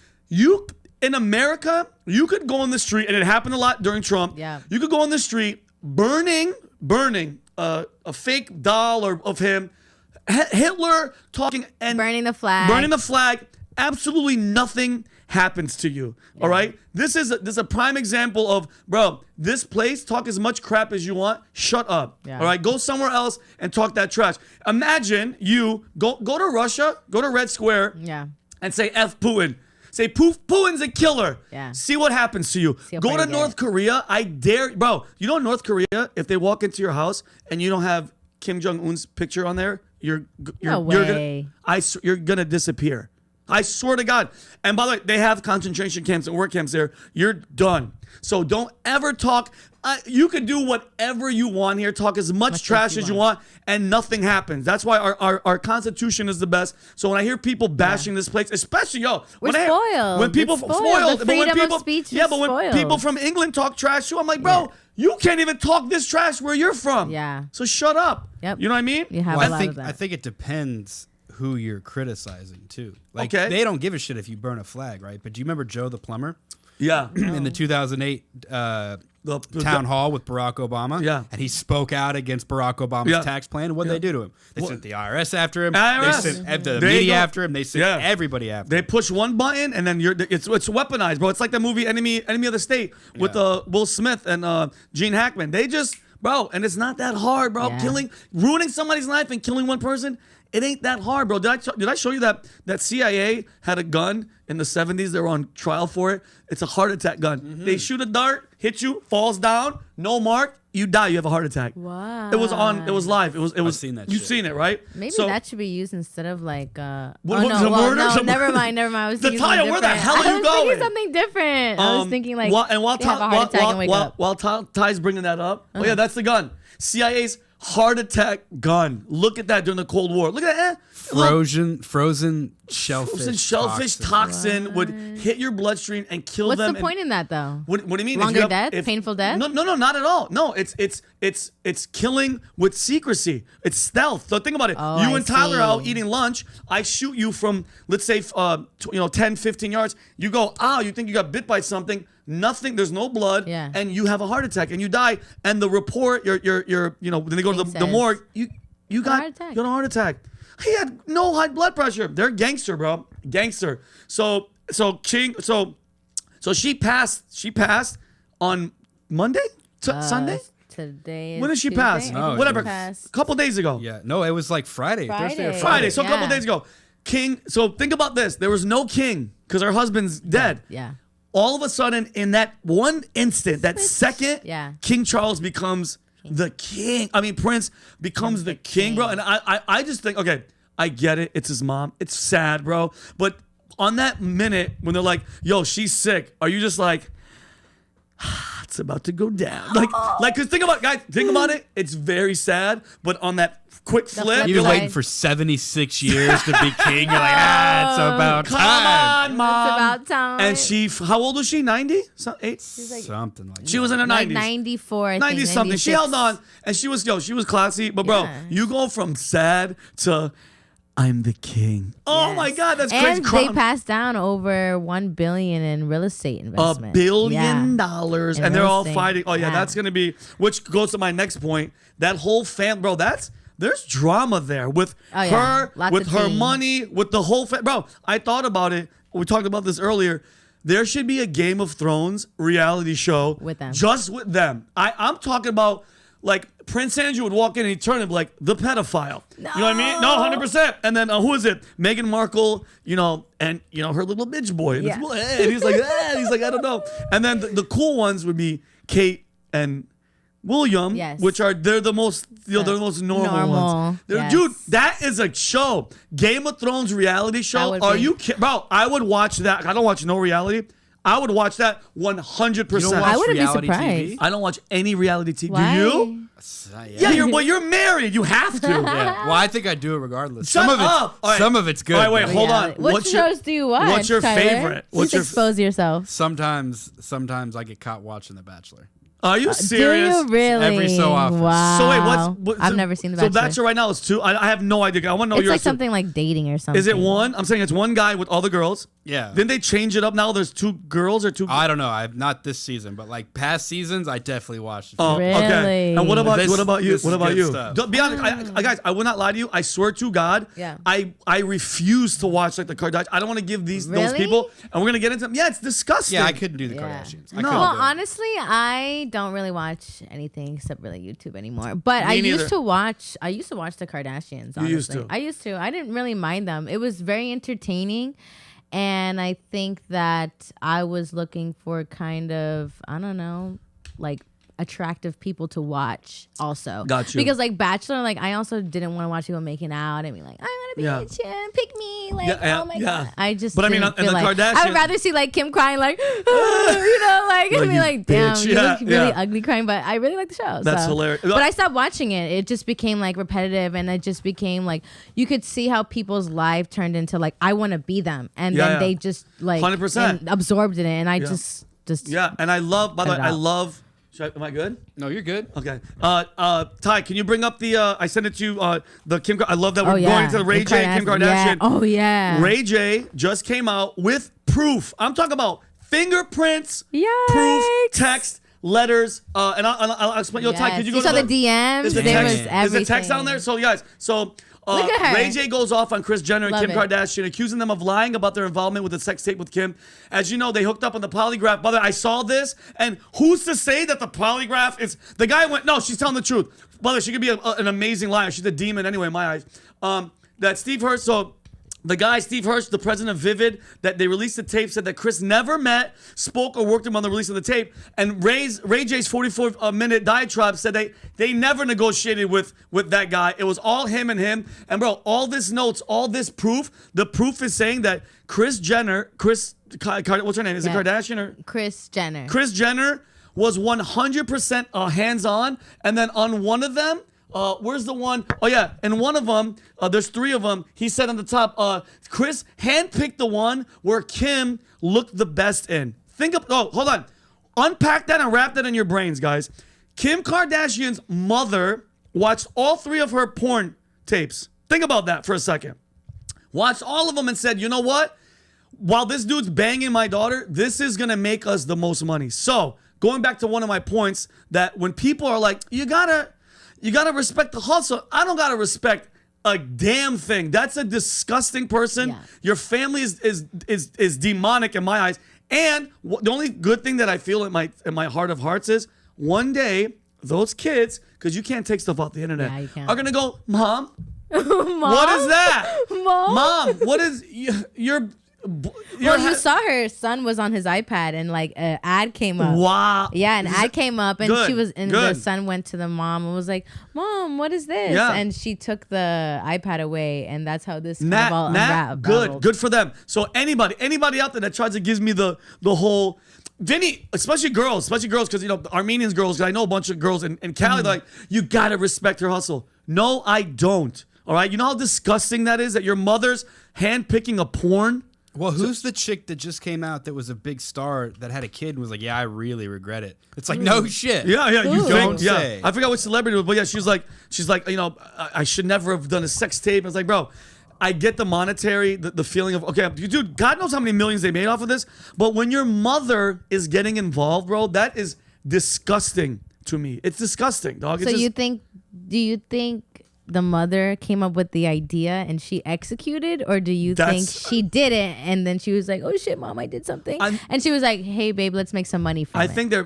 S3: In America, you could go on the street, and it happened a lot during Trump.
S4: Yeah.
S3: You could go on the street burning a fake doll of him, Hitler talking and
S4: burning the flag.
S3: Burning the flag. Absolutely nothing happens to you. All right. This is a prime example of, bro, this place, talk as much crap as you want. Shut up.
S4: Yeah.
S3: All right. Go somewhere else and talk that trash. Imagine you go to Russia, go to Red Square, and say F Putin. Say Putin's a killer.
S4: Yeah.
S3: See what happens to you. Go to North Korea. I dare, bro. You know, North Korea, if they walk into your house and you don't have Kim Jong-un's picture on there, you're gonna disappear. I swear to God. And by the way, they have concentration camps and work camps there. You're done. So don't ever talk. You can do whatever you want here. Talk as much trash as you want, and nothing happens. That's why our Constitution is the best. So when I hear people bashing this place, especially
S4: we're spoiled.
S3: When people
S4: It's spoiled. The freedom
S3: of
S4: speech
S3: yeah,
S4: is
S3: but when
S4: spoiled.
S3: people from England talk trash too, I'm like, bro, you can't even talk this trash where you're from.
S4: Yeah.
S3: So shut up.
S4: Yep.
S3: You know what I mean?
S4: You have
S6: Well,
S4: a lot of that.
S6: I think it depends who you're criticizing too. Like
S3: Okay.
S6: they don't give a shit if you burn a flag, right? But do you remember Joe the plumber
S3: Yeah.
S6: in the 2008 town hall with Barack Obama?
S3: Yeah.
S6: And he spoke out against Barack Obama's tax plan. What did they do to him? They sent the IRS after him.
S3: IRS.
S6: They sent the
S3: There you
S6: media
S3: go.
S6: after him. They sent everybody after
S3: They
S6: him.
S3: push one button and then it's weaponized, bro. It's like the movie Enemy of the State with Will Smith and Gene Hackman. They just, bro, and it's not that hard, bro.
S4: Yeah.
S3: Ruining somebody's life and killing one person, it ain't that hard, bro. Did I show you that CIA had a gun in the 70s? They were on trial for it. It's a heart attack gun. They shoot a dart, hit you, falls down, no mark, you die. You have a heart attack.
S4: Wow.
S3: It was live. It was.
S6: I've seen that
S3: You've
S6: shit.
S3: seen it, right?
S4: Maybe
S3: So-
S4: that should be used instead of like
S3: What,
S4: oh, no,
S3: the murder?
S4: no,
S3: Some-
S4: never mind. I was thinking
S3: Natalia,
S4: something
S3: where the
S4: different.
S3: hell are you
S4: I was
S3: going?
S4: thinking something different. I was thinking like
S3: while
S4: they have a heart attack and wake up.
S3: while Ty's bringing that up, oh yeah, that's the gun. CIA's heart attack gun. Look at that during the Cold War. Look at that.
S6: Frozen shellfish
S3: toxin would hit your bloodstream and kill
S4: What's
S3: them.
S4: the point in that though?
S3: What do you mean?
S4: Longer death? Painful death?
S3: No, not at all. No, it's killing with secrecy. It's stealth. So think about it.
S4: Oh,
S3: You
S4: I
S3: and Tyler
S4: see.
S3: are out eating lunch. I shoot you from, let's say, 10, 15 yards. You go, you think you got bit by something. Nothing. There's no blood.
S4: Yeah.
S3: And you have a heart attack and you die. And the report, when they go to the
S4: Says,
S3: morgue, you got
S4: heart attack.
S3: you got a heart attack. He had no high blood pressure. They're gangster, bro. Gangster. So she passed on Monday? Sunday?
S4: Today is
S3: When did she
S4: Tuesday.
S3: pass?
S4: I
S6: Oh,
S4: think
S3: Whatever.
S4: she passed
S3: A couple days ago.
S6: Yeah, no, it was like Friday. Thursday or
S3: Friday. So a couple
S4: Yeah.
S3: days ago. King. So think about this. There was no king because her husband's dead.
S4: Yeah.
S3: All of a sudden, in that one instant, that second,
S4: Yeah.
S3: King Charles becomes the king. I mean, Prince becomes the king, bro. And I just think, okay, I get it. It's his mom. It's sad, bro. But on that minute when they're like, yo, she's sick, are you just like, it's about to go down? Like, cause think about it. It's very sad. But on that quick flip,
S4: flip
S6: You've
S3: you're
S6: been
S3: like,
S6: waiting for 76 years to be king. You're like, it's about
S3: come
S6: time.
S3: on, mom.
S4: It's about time.
S3: And how old was she? 90?
S6: Something like
S3: She was in her 90s.
S4: like 94, I think.
S3: 90 something. She
S4: 96.
S3: held on, and she was classy. But bro,
S4: Yeah.
S3: you go from sad to I'm the king. Oh
S4: Yes.
S3: my God, that's crazy.
S4: And they passed down over $1 billion in real estate investment.
S3: $1 billion,
S4: Yeah.
S3: and
S4: In
S3: they're
S4: real
S3: all
S4: estate.
S3: fighting. Oh yeah,
S4: Yeah.
S3: that's gonna be. Which goes to my next point. That whole bro. There's drama there with
S4: Oh, yeah.
S3: her,
S4: Lots
S3: with
S4: of
S3: her
S4: tea.
S3: money, with the whole bro. I thought about it. We talked about this earlier. There should be a Game of Thrones reality show
S4: With them.
S3: just with them. I'm talking about like Prince Andrew would walk in and he'd turn and be like the pedophile. You know what I mean? No, 100%. And then who is it? Meghan Markle. And her little bitch boy. And,
S4: Yeah.
S3: and he's like, I don't know. And then the cool ones would be Kate and William,
S4: Yes.
S3: they're the most, they're the most normal
S4: Normal,
S3: ones.
S4: yes.
S3: Dude, that is a show. Game of Thrones reality show.
S4: would
S3: Are
S4: be-
S3: you kidding? Bro, I would watch that. I don't watch no reality. I would watch that 100%.
S6: You don't watch
S4: I wouldn't be
S6: reality
S4: surprised.
S6: TV?
S3: I don't watch any reality TV.
S4: Why?
S3: Do you? Yeah, you're married. You have to.
S6: Yeah. Well, I think I do it regardless.
S3: Shut up.
S6: Some of it's good.
S3: All right, wait, hold on.
S4: What shows do you watch?
S3: What's your
S4: Tyler?
S3: favorite?
S4: Just expose yourself.
S6: Sometimes I get caught watching The Bachelor.
S3: Are you serious?
S4: Do you really?
S6: Every so often.
S4: Wow.
S3: So wait,
S4: I've never seen The Bachelor.
S3: So Bachelor right now is 2. I have no idea. I want to know
S4: It's
S3: yours.
S4: like something like dating or something.
S3: Is it 1? I'm saying it's 1 guy with all the girls.
S6: Yeah.
S3: Then they change it up. Now there's 2 girls or 2.
S6: I don't know. I've not this season, but like past seasons, I definitely watched.
S3: Oh, okay.
S4: Really?
S3: And what about you?
S6: This
S3: What about
S6: is
S3: you?
S6: good stuff.
S3: Don't be honest, guys. I will not lie to you. I swear to God.
S4: Yeah.
S3: I refuse to watch like the Kardashians. I don't want to give those
S4: Really?
S3: people. And we're gonna get into them. Yeah, it's disgusting.
S6: Yeah, I couldn't do the
S4: Yeah.
S6: Kardashians.
S3: No.
S6: I couldn't
S4: Well,
S6: do it.
S4: honestly, I don't really watch anything except really YouTube anymore. But I
S3: neither.
S4: used to watch the Kardashians. Honestly.
S3: You used to.
S4: I used to. I didn't really mind them. It was very entertaining. And I think that I was looking for kind of, I don't know, like attractive people to watch also.
S3: Got you.
S4: Because like Bachelor, like I also didn't want to watch people making out and be like, I want to be
S3: Yeah.
S4: a chin, pick me. Like,
S3: Yeah,
S4: oh my
S3: yeah.
S4: God. I just
S3: But I mean,
S4: didn't
S3: and
S4: feel
S3: the
S4: like, I
S3: Kardashians-
S4: would rather see like Kim crying like, you know, like, and
S3: Like,
S4: be
S3: you
S4: like, damn,
S3: bitch.
S4: you
S3: Yeah,
S4: look really
S3: yeah.
S4: ugly crying, but I really like the show.
S3: That's
S4: so.
S3: hilarious.
S4: But I stopped watching it. It just became like repetitive and it just became like, you could see how people's life turned into like, I want to be them. And
S3: Yeah,
S4: then
S3: yeah.
S4: they just like
S3: 100%.
S4: and absorbed in it. And I just
S3: Yeah, and I love. By the way,
S4: Cut it
S3: I
S4: out.
S3: love. Am I good?
S6: No, you're good.
S3: Okay. Ty, can you bring up the? I sent it to you. The Kim. I love that we're
S4: Oh, yeah.
S3: going to the Ray
S4: The
S3: J and Kim Kardashian.
S4: Yeah. Oh yeah.
S3: Ray J just came out with proof. I'm talking about fingerprints, proof,
S4: Yikes.
S3: text, letters, and I'll explain. Yo, Ty,
S4: Yes.
S3: could you
S4: You
S3: go
S4: saw
S3: to
S4: the DMs?
S3: Is the
S4: There
S3: text,
S4: was
S3: is the
S4: everything.
S3: text down there? So guys,
S4: Look at her.
S3: Ray J goes off on Kris Jenner and
S4: Love
S3: Kim
S4: it.
S3: Kardashian, accusing them of lying about their involvement with the sex tape with Kim. As you know, they hooked up on the polygraph. Brother, I saw this, and who's to say that the polygraph is... The guy went, no, she's telling the truth. Brother, she could be an amazing liar. She's a demon anyway in my eyes. That Steve Hirsch, so... The guy, Steve Hirsch, the president of Vivid, that they released the tape, said that Kris never met, spoke, or worked with him on the release of the tape. And Ray J's 44-minute diatribe said they never negotiated with that guy. It was all him and him. And bro, all this notes, all this proof, the proof is saying that Kris Jenner, what's her name? Is it
S4: Yeah.
S3: Kardashian or?
S4: Kris Jenner.
S3: Kris Jenner was 100% hands-on. And then on one of them, where's the one? Oh, yeah. And one of them, there's 3 of them. He said on the top, Kris handpicked the one where Kim looked the best in. Hold on. Unpack that and wrap that in your brains, guys. Kim Kardashian's mother watched all 3 of her porn tapes. Think about that for a second. Watched all of them and said, you know what? While this dude's banging my daughter, this is going to make us the most money. So, going back to one of my points, that when people are like, you gotta respect the hustle. I don't gotta respect a damn thing. That's a disgusting person.
S4: Yeah.
S3: Your family is demonic in my eyes. And the only good thing that I feel in my heart of hearts is one day those kids, because you can't take stuff off the internet,
S4: Yeah, you can't.
S3: are gonna go, Mom,
S4: Mom?
S3: what is that?
S4: Mom?
S3: What is your?
S4: Well, you saw her son was on his iPad and like an ad came up.
S3: Wow.
S4: Yeah, an ad came up and
S3: Good,
S4: she was, and
S3: good.
S4: the son went to the mom and was like, "Mom, what is this?"
S3: Yeah.
S4: And she took the iPad away, and that's how this kind of all unraveled.
S3: Good for them. So anybody out there that tries to give me the whole Vinny, especially girls, because Armenians girls, 'cause I know a bunch of girls in Cali, they're like, you gotta respect her hustle. No, I don't. All right, you know how disgusting that is, that your mother's handpicking a porn.
S6: Well, who's the chick that just came out that was a big star that had a kid and was like, yeah, I really regret it. It's like, no shit.
S3: Yeah, you
S6: Ooh.
S3: think?
S6: Don't
S3: Yeah,
S6: say.
S3: I forgot what celebrity it was, but yeah, she's like, I should never have done a sex tape. It's like, bro, I get the monetary, the feeling of, okay, dude, God knows how many millions they made off of this, but when your mother is getting involved, bro, that is disgusting to me. It's disgusting, dog. It's
S4: So do you think the mother came up with the idea and she executed, or do you think she did it and then she was like, oh shit, Mom, I did something, and she was like, hey babe, let's make some money from it?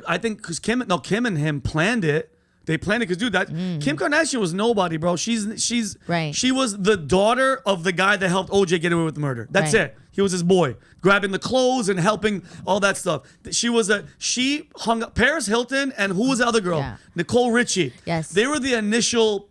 S3: I think because Kim and him planned it. They planned it because, dude, Kim Kardashian was nobody, bro. She's
S4: Right.
S3: She was the daughter of the guy that helped OJ get away with murder. That's
S4: Right.
S3: it. He was his boy, grabbing the clothes and helping all that stuff. She hung up Paris Hilton, and who was the other girl?
S4: Yeah.
S3: Nicole Richie.
S4: Yes.
S3: They were the initial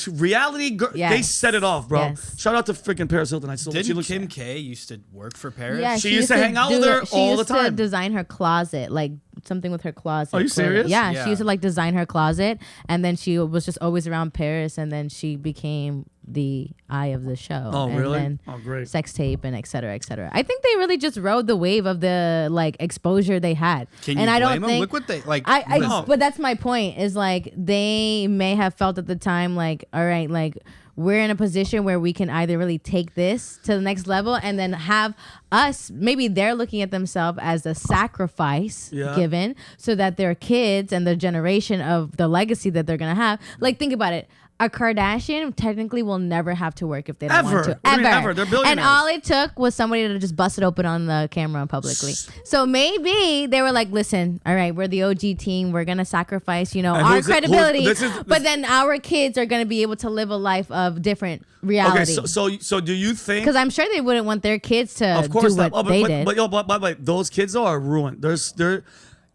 S3: reality girl.
S4: Yes.
S3: They set it off, bro.
S4: Yes.
S3: Shout out to freaking Paris Hilton.
S6: Didn't Kim K used to work for Paris?
S4: Yeah,
S3: She used to hang out with her all the
S4: She used to
S3: time.
S4: design her closet, like something with her closet.
S3: Are you serious?
S4: Yeah,
S6: Yeah.
S4: she used to like design her closet, and then she was just always around Paris, and then she became the eye of the show.
S3: Oh,
S4: and
S3: really?
S4: Then
S3: Oh, great.
S4: Sex tape and et cetera, et cetera. I think they really just rode the wave of the like exposure they had.
S6: Can you
S4: and I
S6: blame
S4: don't
S6: them?
S4: think,
S6: Look what they like.
S4: But that's my point. Is like they may have felt at the time like, all right, like we're in a position where we can either really take this to the next level and then have us, maybe they're looking at themselves as a sacrifice given so that their kids and the generation of the legacy that they're going to have. Like, think about it. A Kardashian technically will never have to work if they don't want to.
S3: What do you mean ever? They're billionaires.
S4: And all it took was somebody to just bust it open on the camera publicly. So maybe they were like, listen, all right, we're the OG team. We're going to sacrifice, our credibility. But then our kids are going to be able to live a life of different reality.
S3: Okay, so do you think?
S4: Because I'm sure they wouldn't want their kids to do what they did.
S3: But those kids are ruined.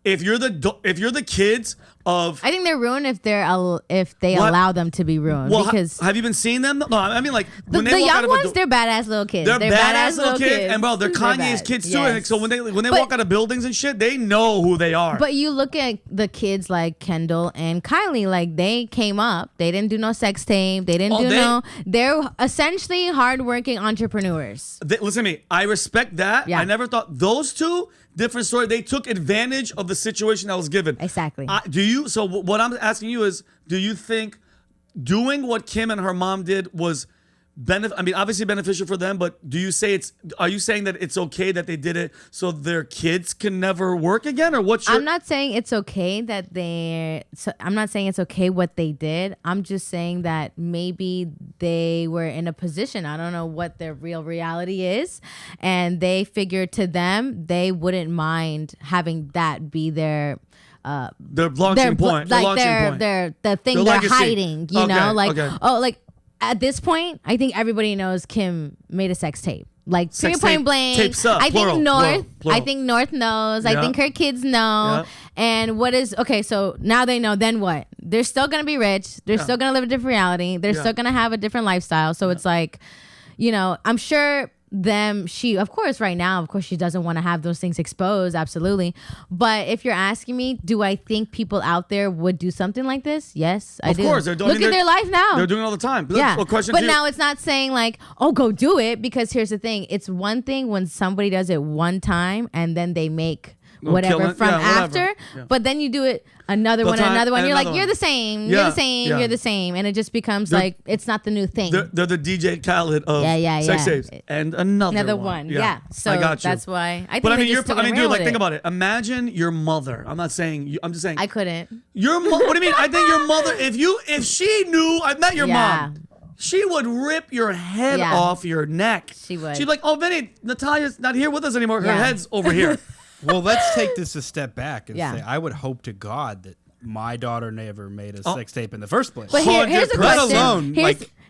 S3: If you're the kids of,
S4: I think they're ruined if they allow them to be ruined.
S3: Well,
S4: because
S3: have you been seeing them? No, I mean like
S4: the
S3: when they walk
S4: young
S3: out of
S4: ones, they're badass little kids.
S3: They're badass little kids, and bro, they're Kanye's kids too.
S4: Yes.
S3: And so when they walk out of buildings and shit, they know who they are.
S4: But you look at the kids like Kendall and Kylie, like they came up, they didn't do no sex tape, they didn't they're essentially hardworking entrepreneurs.
S3: Listen to me, I respect that.
S4: Yeah.
S3: I never thought those two. Different story. They took advantage of the situation that was given.
S4: Exactly.
S3: So what I'm asking you is, do you think doing what Kim and her mom did was obviously beneficial for them, but are you saying that it's okay that they did it so their kids can never work again? Or I'm
S4: not saying it's okay I'm not saying it's okay what they did. I'm just saying that maybe they were in a position, I don't know what their real reality is, and they figured to them they wouldn't mind having that be their
S3: launching point.
S4: The thing they're
S3: legacy.
S4: hiding, at this point, I think everybody knows Kim made a sex tape. Like point blank.
S3: Tapes up.
S4: I
S3: Plural,
S4: think North.
S3: plural.
S4: I think North knows.
S3: Yeah.
S4: I think her kids know.
S3: Yeah.
S4: And so now they know. Then what? They're still gonna be rich. They're still gonna live a different reality. They're still gonna have a different lifestyle. So it's like, I'm sure of course she doesn't want to have those things exposed, absolutely. But if you're asking me, do I think people out there would do something like this? Yes, I do.
S3: Of course, they're doing.
S4: Look at their life now.
S3: They're doing it all the time.
S4: Yeah,
S3: But
S4: now it's not saying like, oh, go do it, because here's the thing: it's one thing when somebody does it one time and then they make whatever from after, but then you do it another one. You're like, you're the same, you're the same, and it just becomes like it's not the new thing.
S3: They're the DJ Khaled of sex tapes, and another one.
S4: Yeah, so
S3: I got you.
S4: that's why I think.
S3: But
S4: dude,
S3: like think about it. Imagine your mother. I'm not saying you. I'm just saying
S4: I couldn't.
S3: What do you mean? I think your mother. If she knew, I met your mom. She would rip your head off your neck.
S4: She would.
S3: She'd be like, oh, Vinny, Natalia's not here with us anymore. Her head's over here.
S6: Well, let's take this a step back and say, I would hope to God that my daughter never made a sex tape in the first place.
S4: But here's a question.
S6: Let alone,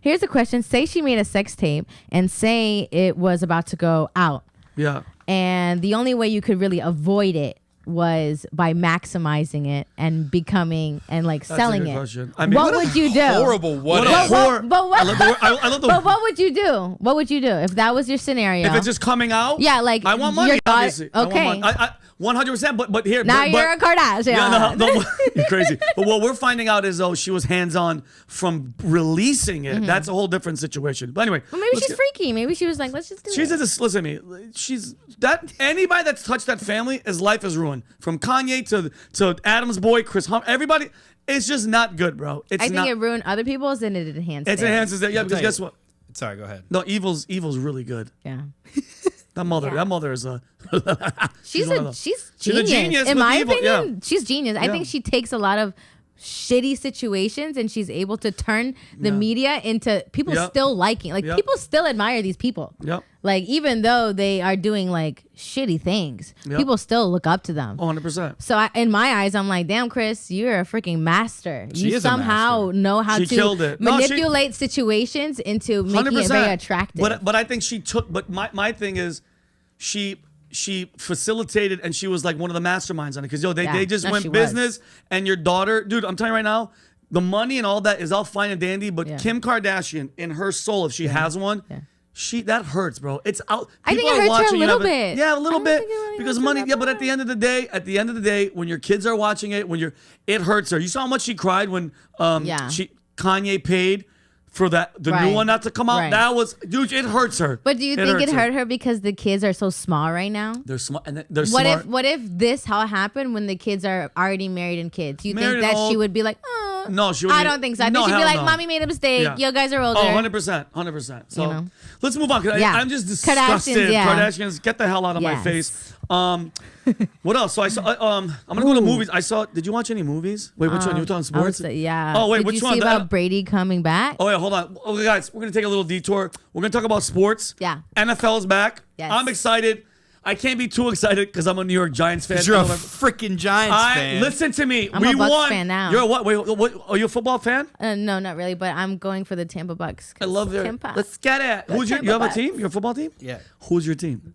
S4: here's the question. Say she made a sex tape and say it was about to go out.
S3: Yeah.
S4: And the only way you could really avoid it was by maximizing it and becoming and like selling it.
S3: Question.
S4: What would you do?
S6: Horrible.
S3: But
S4: what would you do? What would you do if that was your scenario?
S3: If it's just coming out?
S4: Yeah, like
S3: I want money, obviously.
S4: Okay.
S3: 100%. But here.
S4: Now you're a Kardashian.
S3: Yeah, no, you're crazy. But what we're finding out is, she was hands-on from releasing it. Mm-hmm. That's a whole different situation. But anyway.
S4: Well, maybe she's freaky. Maybe she was like, let's just do it.
S3: Listen to me. Anybody that's touched that family, his life is ruined. From Kanye to Adam's boy, Chris Humphrey, everybody. It's just not good, bro. I think
S4: it ruined other people's and it enhanced
S3: it. It enhances it. Yeah, because guess what?
S6: Sorry, go ahead.
S3: No, evil's really good.
S4: Yeah.
S3: That mother is a.
S4: she's a genius. In my opinion, she's genius. I think she takes a lot of shitty situations and she's able to turn the media into people still liking. Like people still admire these people.
S3: Yep.
S4: Like even though they are doing like shitty things, people still look up to them.
S3: 100%.
S4: So in my eyes, I'm like, damn, Chris, you're a freaking master. You somehow know how to manipulate situations into making it very attractive.
S3: But I think she took. But my thing is, she facilitated and she was like one of the masterminds on it because they just went business. And your daughter, dude, I'm telling you right now, the money and all that is all fine and dandy. But Kim Kardashian, in her soul, if she has one. Yeah. that hurts, bro. It's out.
S4: I think
S3: People
S4: it
S3: are
S4: hurts her a
S3: watching,
S4: little
S3: you have
S4: bit.
S3: Yeah, a little
S4: I don't
S3: bit.
S4: think it really
S3: Because
S4: hurts her
S3: money,
S4: that
S3: yeah, but at the end of the day, when your kids are watching it, it hurts her. You saw how much she cried when Kanye paid for the new
S4: Right.
S3: one not to come out.
S4: Right.
S3: That was, dude, it hurts her.
S4: But do you think it
S3: hurts
S4: hurt her because the kids are so small right now?
S3: They're smart, and they're
S4: What
S3: smart.
S4: if this how it happened when the kids are already married and kids? Do you
S3: Married
S4: think that
S3: and
S4: she
S3: old.
S4: would be like,
S3: No, she would.
S4: I don't think so. I think she'd be like, Mommy made a mistake.
S3: Yeah.
S4: You guys are older.
S3: Oh, 100%. So
S4: You know.
S3: let's move on.
S4: Yeah.
S3: I'm just disgusted.
S4: Kardashians, yeah.
S3: Kardashians, get the hell out of my
S4: Yes.
S3: face. What else? So I saw. I'm gonna go to movies. I saw. Did you watch any movies? Wait, which one? You were talking
S4: I would
S3: sports?
S4: say, yeah.
S3: Oh wait,
S4: Did
S3: which
S4: you
S3: one?
S4: see about Brady coming back?
S3: Oh yeah, hold on. Okay, guys, we're gonna take a little detour. We're gonna talk about sports.
S4: Yeah.
S3: NFL's back.
S4: Yes.
S3: I'm excited. I can't be too excited because I'm a New York Giants fan.
S6: You're a freaking Giants fan.
S3: Listen to me.
S4: I'm
S3: we
S4: a Bucks
S3: won.
S4: fan now.
S3: You're a what? Wait, what? Are you a football fan?
S4: No, not really. But I'm going for the Tampa Bucks.
S3: I love their.
S4: Tampa.
S3: Let's get it. Who's your?
S4: Tampa
S3: You have a
S4: Bucks.
S3: team? You're a football team?
S6: Yeah.
S3: Who's your team?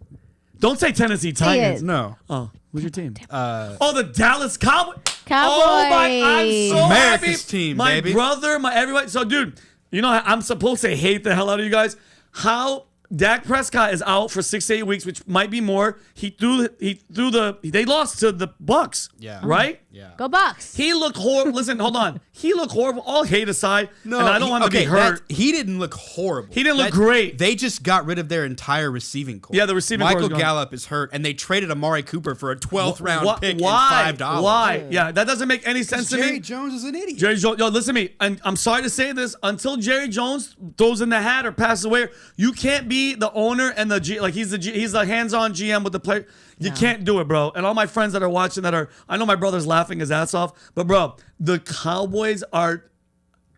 S3: Don't say Tennessee Titans.
S4: it.
S6: No.
S3: Oh, who's your team? The Dallas Cowboys.
S4: Cowboys.
S3: Oh my! I'm so
S6: America's
S3: happy.
S6: team,
S3: my
S6: baby.
S3: brother, my everybody. So, dude, you know I'm supposed to hate the hell out of you guys. How Dak Prescott is out for 6 to 8 weeks, which might be more. They lost to the Bucks.
S6: Yeah.
S3: Right.
S6: Yeah.
S4: Go Bucks.
S3: He looked horrible. Listen, hold on. He looked horrible. All hate aside,
S6: No,
S3: and I don't want to be hurt.
S6: He didn't look horrible.
S3: He didn't look great.
S6: They just got rid of their entire receiving core.
S3: Yeah, the receiving core
S6: Michael
S3: is gone.
S6: Gallup is hurt, and they traded Amari Cooper for a 12th round pick
S3: Why?
S6: and $5.
S3: Why? Yeah, that doesn't make any sense to
S6: Jerry
S3: me.
S6: Jones is an idiot.
S3: Jerry Jones, yo, listen to me. And I'm sorry to say this, until Jerry Jones throws in the hat or passes away, you can't be the owner and the G. Like he's the hands-on GM with the player. You can't do it, bro. And all my friends that are watching I know my brother's laughing his ass off, but bro, the Cowboys are.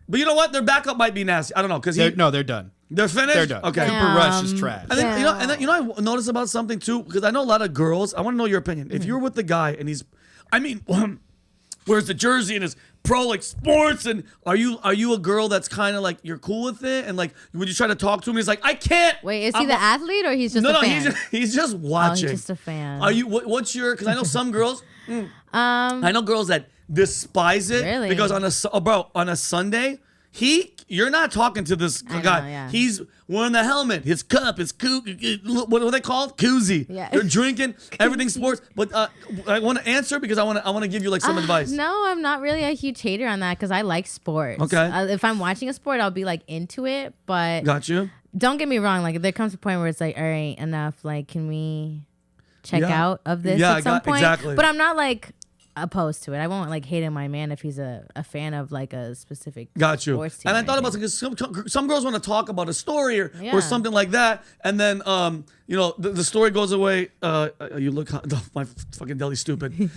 S3: But you know what? Their backup might be nasty. I don't know because
S6: They're done.
S3: they're finished.
S6: They're done.
S3: Okay.
S6: Cooper Rush is trash.
S3: And then, I noticed about something too, because I know a lot of girls. I want to know your opinion. If you're with the guy and wears the jersey and is pro like sports, and are you a girl that's kind of like you're cool with it, and like would you try to talk to him? He's like, I can't.
S4: Wait, is he the athlete or he's just a fan?
S3: he's just watching.
S4: Oh, he's just a fan.
S3: Are you? What's your? Because I know some girls. I know girls that despise it
S4: Really?
S3: because on a Sunday. You're not talking to this
S4: I
S3: guy.
S4: know, yeah.
S3: He's wearing the helmet, his cup, his what are they called? Koozie.
S4: Yeah.
S3: They're drinking, everything sports. But I want to answer because I want to give you like some advice.
S4: No, I'm not really a huge hater on that because I like sports.
S3: Okay.
S4: If I'm watching a sport, I'll be like into it. But
S3: Got you.
S4: don't get me wrong. Like there comes a point where it's like, all right, enough. Like, can we check
S3: Yeah.
S4: out of this
S3: Yeah,
S4: at some point?
S3: exactly.
S4: But I'm not like opposed to it. I won't like hate my man if he's a fan of like a specific
S3: Got you.
S4: sports team
S3: And I
S4: or
S3: thought about
S4: anything.
S3: because some girls want to talk about a story or
S4: Yeah.
S3: something like that, and then the story goes away. You look hot. My fucking Deli's stupid.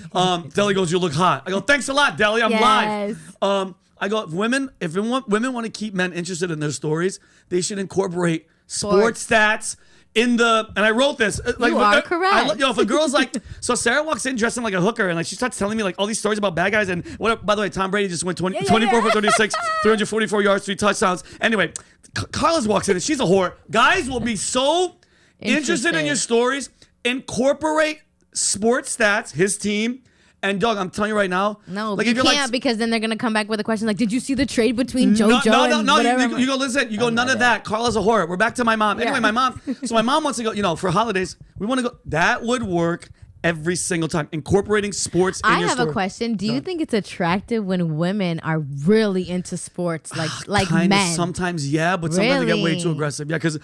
S3: Deli goes, you look hot. I go, thanks a lot, Deli. I'm
S4: Yes.
S3: live. I go, if women want to keep men interested in their stories, they should incorporate sports stats. And I wrote this.
S4: You are correct.
S3: If a girl's like, so Sarah walks in dressing like a hooker and like she starts telling me like all these stories about bad guys and what. By the way, Tom Brady just went 24 for 36, 344 yards, 3 touchdowns. Anyway, Carlos walks in and she's a whore. Guys will be so interested in your stories. Incorporate sports stats, his team. And dog, I'm telling you right now.
S4: No,
S3: like
S4: you
S3: if you're
S4: can't because then they're gonna come back with a question like, "Did you see the trade between JoJo and whatever?"
S3: You go listen. You go none of that. Carla's a whore. We're back to my mom. Anyway, my mom. So my mom wants to go. For holidays, we want to go. That would work every single time. Incorporating sports. In
S4: I
S3: your
S4: have
S3: story.
S4: a question. Do you think it's attractive when women are really into sports, like
S3: Kinda
S4: men?
S3: Sometimes, yeah, but sometimes they get way too
S4: Really?
S3: aggressive. Yeah, because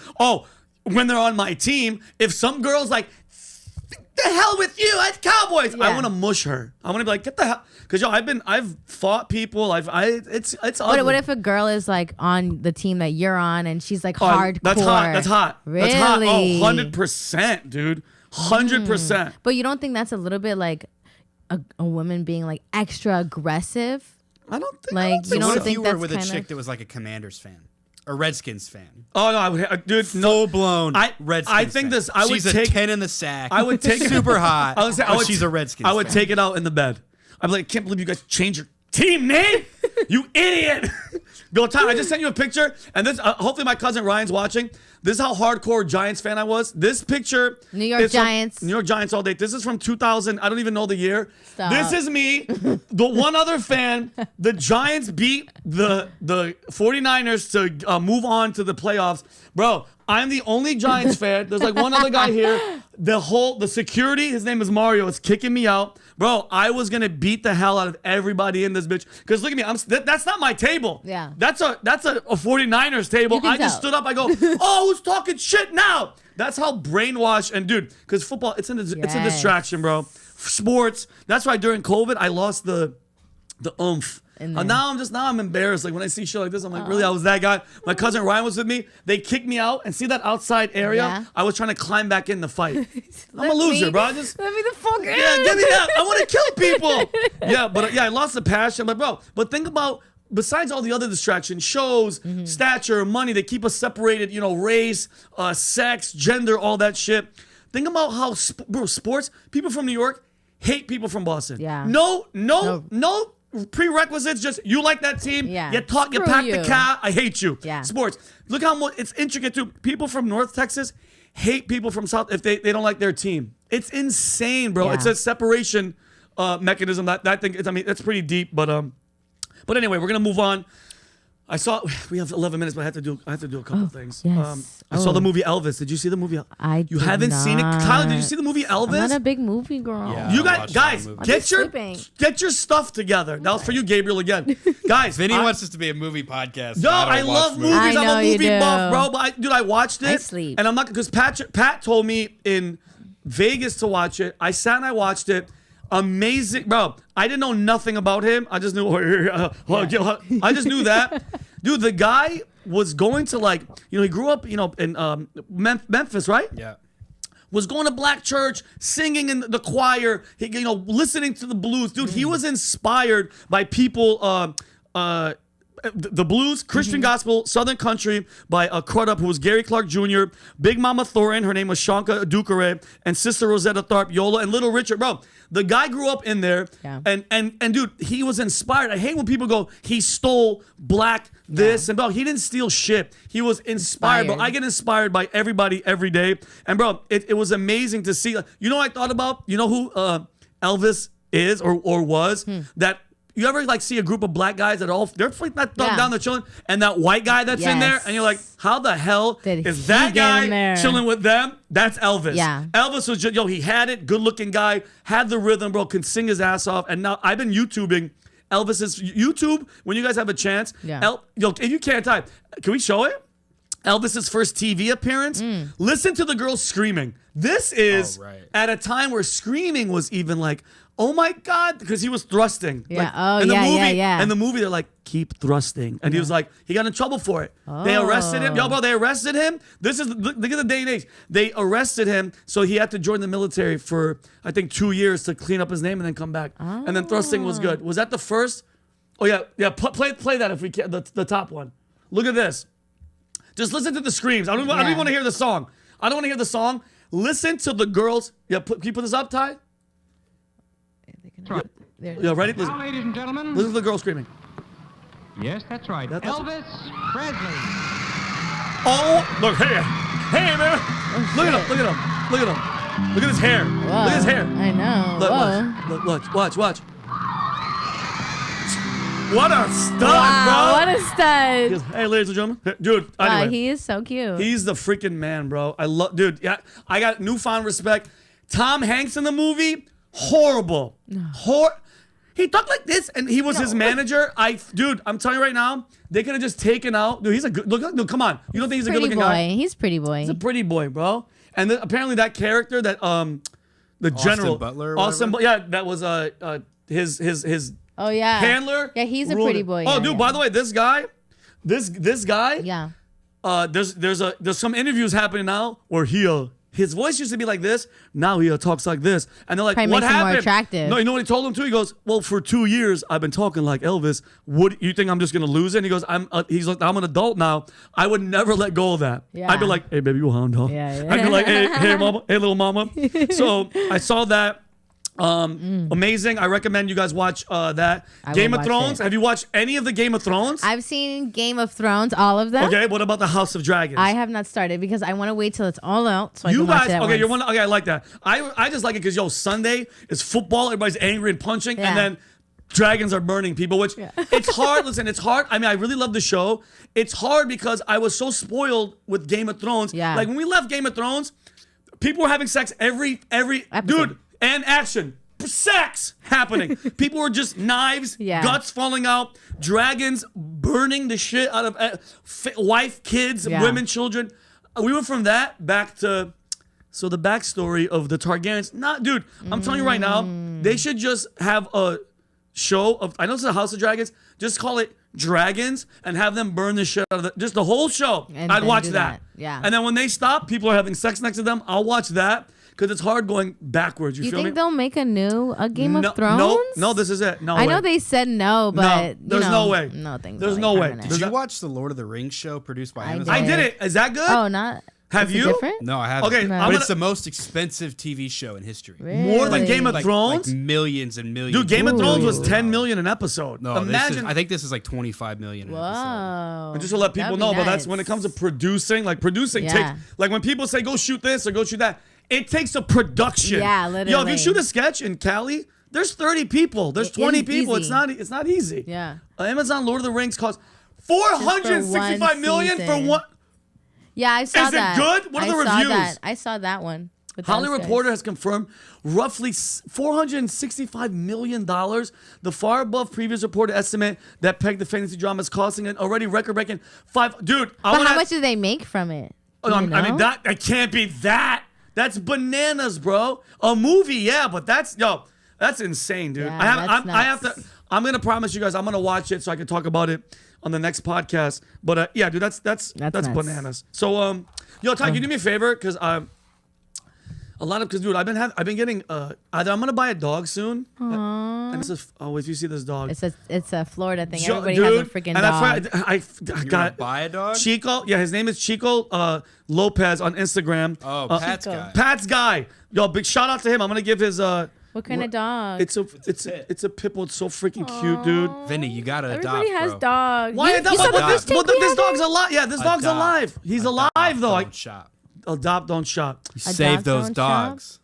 S3: when they're on my team, if some girl's like, the hell with you at Cowboys. I
S4: Yeah.
S3: want to mush her. I want to be like, get the hell, because I've fought people. it's ugly.
S4: What if a girl is like on the team that you're on and she's like
S3: Oh,
S4: hardcore?
S3: That's hot. That's hot.
S4: Really?
S3: That's hot. Oh, 100%, dude. 100%.
S4: But you don't think that's a little bit like a woman being like extra aggressive?
S3: I don't think.
S4: Like,
S3: I don't
S4: you
S3: think
S4: don't
S6: What if
S4: think
S6: you were
S4: that's
S6: with a
S4: kind
S6: chick
S4: of-
S6: that was like a Commanders fan? A Redskins fan.
S3: Oh no, I would, dude.
S6: Full blown Redskins
S3: I think
S6: fan.
S3: this. I would
S6: She's
S3: take
S6: a 10 in the sack.
S3: I would take
S6: super hot.
S3: I would say.
S6: but she's a Redskins.
S3: I would
S6: fan.
S3: take it out in the bed. I'd be like, I can't believe you guys changed your team name. You idiot. Bill, Tom, I just sent you a picture, and this. Hopefully, my cousin Ryan's watching. This is how hardcore Giants fan I was. This picture.
S4: New York
S3: is from
S4: Giants.
S3: New York Giants all day. This is from 2000. I don't even know the year.
S4: Stop.
S3: This is me. The one other fan. The Giants beat the 49ers to move on to the playoffs. Bro, I'm the only Giants fan. There's like one other guy here. The security, his name is Mario, is kicking me out. Bro, I was gonna beat the hell out of everybody in this bitch. Cause look at me, that's not my table.
S4: Yeah.
S3: That's a 49ers table. I just stood up, I go, oh, who's talking shit now? That's how brainwashed, and dude, cause football, it's a distraction, bro. Sports. That's why during COVID, I lost the oomph. Now I'm embarrassed. Like when I see shit like this, I'm like, really? I was that guy. My cousin Ryan was with me. They kicked me out, and see that outside area?
S4: Yeah.
S3: I was trying to climb back in the fight. I'm a loser, bro.
S4: Let me the fuck in.
S3: Yeah, give me that. I want to kill people. I lost the passion. But bro, think about, besides all the other distractions, shows, stature, money, they keep us separated. You know, race, sex, gender, all that shit. Think about how sports. People from New York hate people from Boston.
S4: Yeah.
S3: No prerequisites, just you like that team.
S4: Yeah.
S3: You pack the car. I hate you.
S4: Yeah.
S3: Sports. Look how much it's intricate too. People from North Texas hate people from South if they don't like their team. It's insane, bro.
S4: Yeah.
S3: It's a separation mechanism. That thing. I mean, that's pretty deep. But anyway, we're gonna move on. We have 11 minutes, but I have to do a couple things.
S4: Yes.
S3: I saw the movie Elvis. Did you see the movie? You haven't seen it, Kyla? Did you see the movie Elvis?
S4: I'm not a big movie girl.
S6: Yeah.
S3: You
S6: I watched
S3: guys,
S6: that movie.
S3: get your stuff together. That was for you, Gabriel, again. Guys,
S6: Vinny wants this to be a movie podcast.
S3: Yo, I love movies.
S4: I
S3: I'm
S4: know
S3: a
S4: you
S3: movie
S4: do.
S3: buff, bro. But I watched it.
S4: I sleep.
S3: And I'm not, because Pat told me in Vegas to watch it. I sat and I watched it. Amazing, bro. I didn't know nothing about him. I just knew. I just knew that, dude. The guy was going to he grew up, in Memphis, right?
S6: Yeah.
S3: Was going to black church, singing in the choir, listening to the blues. Dude, he was inspired by people, the blues, Christian gospel, Southern country by a Crudup who was Gary Clark Jr., Big Mama Thorin, her name was Shanka Dukare, and Sister Rosetta Tharpe, Yola, and Little Richard. Bro, the guy grew up in there, and dude, he was inspired. I hate when people go, he stole black this, and bro, he didn't steal shit. He was inspired, bro. I get inspired by everybody every day, and bro, it was amazing to see. You know what I thought about? You know who Elvis is or was? That you ever see a group of black guys that they're not down, they're chilling, and that white guy that's in there, and you're like, how the hell is that guy chilling with them? That's Elvis.
S4: Yeah.
S3: Elvis was just, he had it, good looking guy, had the rhythm, bro, can sing his ass off, and now I've been YouTubing Elvis's YouTube when you guys have a chance.
S4: Yeah.
S3: If you can't type, can we show it? Elvis's first TV appearance. Listen to the girls screaming. This is at a time where screaming was even like, oh my God, because he was thrusting.
S4: Yeah.
S3: In the movie, they're like, keep thrusting. And he was like, he got in trouble for it. They arrested him. Yo, bro, they arrested him. Look at the day and age. They arrested him, so he had to join the military for, I think, 2 years to clean up his name and then come back. And then thrusting was good. Was that the first? Oh, yeah. Play that if we can, the top one. Look at this. Just listen to the screams. I don't even want to hear the song. I don't want to hear the song. Listen to the girls. Yeah, can you put this up, Ty?
S7: Right.
S3: Yeah, ready? Listen.
S7: Now, ladies and gentlemen.
S3: Listen to the girl screaming.
S7: Yes, that's right. Elvis Presley.
S3: Oh, look, hey, man. Look at him. Look at his hair.
S4: Whoa.
S3: Look at his hair.
S4: I know.
S3: Watch. What a stud,
S4: Wow,
S3: bro.
S4: what a stud.
S3: Hey, ladies and gentlemen. Dude,
S4: Wow,
S3: anyway.
S4: he is so cute.
S3: He's the freaking man, bro. Dude, I got newfound respect. Tom Hanks in the movie, horrible. He talked like this, and he was his manager. Dude, I'm telling you right now, they could have just taken out. Dude, he's a good look. Come on, you don't think he's a good looking guy?
S4: He's pretty boy.
S3: He's a pretty boy, bro. And apparently that character that the general
S6: Butler,
S3: that was his
S4: Oh yeah.
S3: handler.
S4: Yeah, he's a
S3: ruined
S4: pretty
S3: it.
S4: boy.
S3: Oh,
S4: yeah,
S3: dude,
S4: yeah.
S3: by the way, this guy.
S4: Yeah.
S3: There's some interviews happening now where his voice used to be like this. Now he talks like this, and they're like,
S4: Probably
S3: "What
S4: makes him more
S3: happened?"
S4: attractive.
S3: No, you know what he told him too? He goes, "Well, for 2 years I've been talking like Elvis. Would you think I'm just gonna lose it?" And he goes, He's like, "I'm an adult now. I would never let go of that.
S4: Yeah.
S3: I'd be like, hey baby, you hound dog.
S4: Yeah.
S3: I'd be like, hey mama, hey little mama." So I saw that. Amazing. I recommend you guys watch that. Game of
S4: watch
S3: Thrones.
S4: it.
S3: Have you watched any of the Game of Thrones?
S4: I've seen Game of Thrones, all of them.
S3: Okay. What about the House of Dragons?
S4: I have not started because I want to wait till it's all out so I
S3: You
S4: can watch
S3: guys,
S4: it at
S3: okay,
S4: once.
S3: okay, I like that. I just like it because Sunday is football, everybody's angry and punching,
S4: Yeah.
S3: and then dragons are burning people, which it's hard. Listen, it's hard. I mean, I really love the show. It's hard because I was so spoiled with Game of Thrones.
S4: Yeah.
S3: Like when we left Game of Thrones, people were having sex every
S4: Episode.
S3: dude, and action. Sex happening. People were just knives, guts falling out, dragons burning the shit out of wife, kids, women, children. We went from that back to the backstory of the Targaryens. Dude, I'm telling you right now, they should just have a show of. I know it's a House of Dragons. Just call it Dragons and have them burn the shit out of just the whole show.
S4: And
S3: I'd
S4: then
S3: watch
S4: do
S3: that.
S4: Yeah.
S3: And then when they stop, people are having sex next to them. I'll watch that because it's hard going backwards. You
S4: You
S3: feel
S4: think
S3: me?
S4: they'll make a Game of Thrones?
S3: No, this is it. No,
S4: I
S3: way.
S4: know they said no, but
S3: there's no way.
S4: No, things.
S3: There's
S4: are,
S3: no
S4: like,
S3: way.
S4: permanent.
S6: Did you watch the Lord of the Rings show produced by
S4: I
S6: Amazon?
S3: I did it. Is that good?
S4: Oh, not.
S3: Have
S4: is it
S3: you?
S4: Different?
S6: No, I haven't.
S3: Okay,
S4: No.
S3: I'm
S6: But it's
S3: gonna,
S6: the most expensive TV show in history.
S3: more than
S4: Really?
S3: Game of
S6: Like
S3: Thrones.
S6: millions and millions.
S3: Dude, Game of Thrones was
S4: Ooh.
S3: 10 million an episode.
S6: No,
S3: Imagine.
S6: I think this is like 25 million. An episode.
S4: Whoa.
S3: And just to let people
S4: That'd
S3: know,
S4: be
S3: but that's
S4: nice.
S3: when it comes to producing. Like producing
S4: Yeah.
S3: takes, like when people say go shoot this or go shoot that, it takes a production.
S4: Yeah,
S3: Yo, if
S4: literally.
S3: you shoot a sketch in Cali, there's 30 people, there's 20
S4: is
S3: people.
S4: easy.
S3: It's not easy.
S4: Yeah.
S3: Amazon Lord of the Rings costs 465 million for
S4: season.
S3: one.
S4: Yeah, I saw
S3: Is it
S4: that.
S3: good? What are the
S4: I
S3: reviews?
S4: Saw that. I saw that one. with
S3: Hollywood
S4: those
S3: Reporter
S4: guys.
S3: has confirmed roughly $465 million, the far above previous reported estimate that pegged the fantasy drama is costing an already record-breaking Dude,
S4: But how much did they make from it? Do you
S3: I mean,
S4: know?
S3: that can't be that. That's bananas, bro. A movie, yeah, but that's insane, dude.
S4: Yeah, that's
S3: I'm gonna promise you guys, I'm gonna watch it so I can talk about it on the next podcast. But yeah, dude, that's
S4: nuts.
S3: bananas. So yo, Ty, can you do me a favor? Because dude, I've been getting either I'm gonna buy a dog soon. And it's if you see this dog,
S4: It's a Florida thing.
S3: Jo-
S4: Everybody
S3: dude,
S4: has a freaking
S3: and
S4: dog.
S3: I
S6: You
S3: got
S6: wanna buy a dog?
S3: Chico. Yeah, his name is Chico Lopez on Instagram.
S6: Oh, Pat's
S4: Chico.
S6: guy.
S3: Pat's guy. Yo, big shout out to him. I'm gonna give his
S4: What kind of dog?
S3: It's a pit bull. It's so freaking cute, dude.
S6: Vinny, you gotta
S4: Everybody
S6: adopt,
S4: has
S6: bro.
S4: dogs.
S3: Why
S4: You
S3: adopt?
S4: saw the
S6: Adopt.
S4: fish tank
S3: Well,
S4: we
S3: this
S4: had
S3: dog's
S4: there?
S3: alive. Yeah, this dog's
S6: Adopt.
S3: alive. He's
S6: Adopt,
S3: alive though.
S6: Don't shop.
S3: Adopt, don't shop.
S6: Save those
S4: don't shop.
S6: dogs.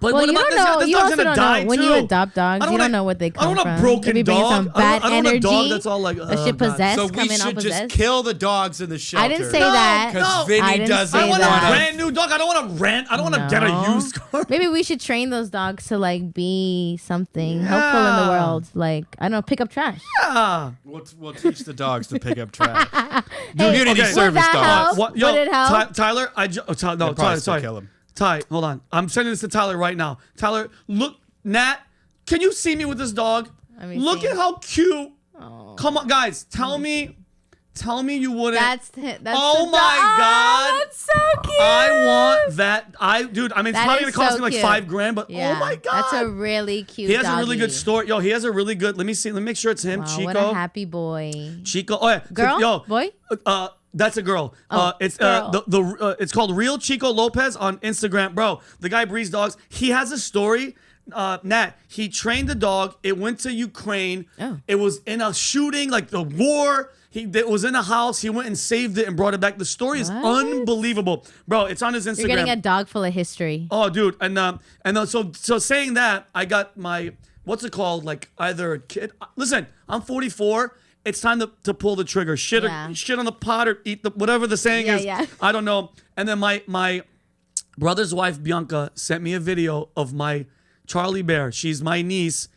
S3: But
S4: Well,
S3: what
S4: you
S3: about
S4: don't know.
S3: this
S4: You
S3: dog's
S4: also
S3: gonna
S4: don't
S3: die
S4: know. When
S3: too.
S4: you adopt dogs,
S3: I
S4: you
S3: want
S4: don't know what they
S3: I
S4: come
S3: don't want
S4: from.
S3: a
S4: They
S3: broken
S4: be bringing
S3: dog.
S4: some bad
S3: I don't want a dog
S4: energy.
S3: that's all like
S4: A shit
S3: God.
S4: possessed.
S6: So
S4: Come
S6: we
S4: in all
S6: should just
S4: possessed.
S6: kill the dogs in the shelter.
S4: I didn't say
S3: No,
S4: that.
S3: no.
S6: Because
S3: I
S6: Vinny
S4: didn't
S6: doesn't
S3: I
S4: say
S3: want
S4: that.
S3: a
S6: want
S3: brand new dog. I don't want to rent. I don't want to get a
S4: No.
S3: used car.
S4: Maybe we should train those dogs to like be something helpful in the world. Like I don't know, pick up trash.
S3: Yeah.
S6: We'll teach the dogs to pick up trash.
S4: Hey,
S6: Community
S3: okay.
S6: service
S4: Would that
S6: dogs.
S4: help? Would it help?
S3: Tyler,
S6: They'll
S3: Tyler,
S6: probably still
S3: sorry.
S6: kill him.
S3: Ty, hold on. I'm sending this to Tyler right now. Tyler, look, Nat, can you see me with this dog?
S4: Let me
S3: Look
S4: see.
S3: at how cute. Come on, guys, tell me you wouldn't.
S4: That's
S3: Oh
S4: the
S3: my
S4: dog.
S3: God.
S4: Oh, that's so cute.
S3: I want that. Dude, I mean, it's
S4: That
S3: probably
S4: is
S3: gonna cost
S4: so
S3: me like
S4: cute.
S3: $5,000, but
S4: Yeah,
S3: oh my God.
S4: that's a really cute.
S3: He has a really good
S4: doggy.
S3: story. Yo, he has a really good. Let me see. Let me make sure it's him.
S4: Wow,
S3: Chico.
S4: what a happy boy.
S3: Chico. Oh yeah.
S4: Girl?
S3: Yo.
S4: Boy?
S3: That's a girl.
S4: Oh,
S3: It's
S4: girl.
S3: it's called Real Chico Lopez on Instagram, bro. The guy breeds dogs. He has a story. Nat, he trained the dog. It went to Ukraine.
S4: Oh.
S3: It was in a shooting, like the war. It was in a house. He went and saved it and brought it back. The story is
S4: What?
S3: unbelievable, bro. It's on his Instagram.
S4: You're getting a dog full of history.
S3: Oh, dude, so saying that, I got my what's it called? Like either a kid. Listen, I'm 44. It's time to pull the trigger. Shit on the pot or eat the whatever the saying is.
S4: Yeah.
S3: I don't know. And then my brother's wife Bianca sent me a video of my Charlie Bear. She's my niece.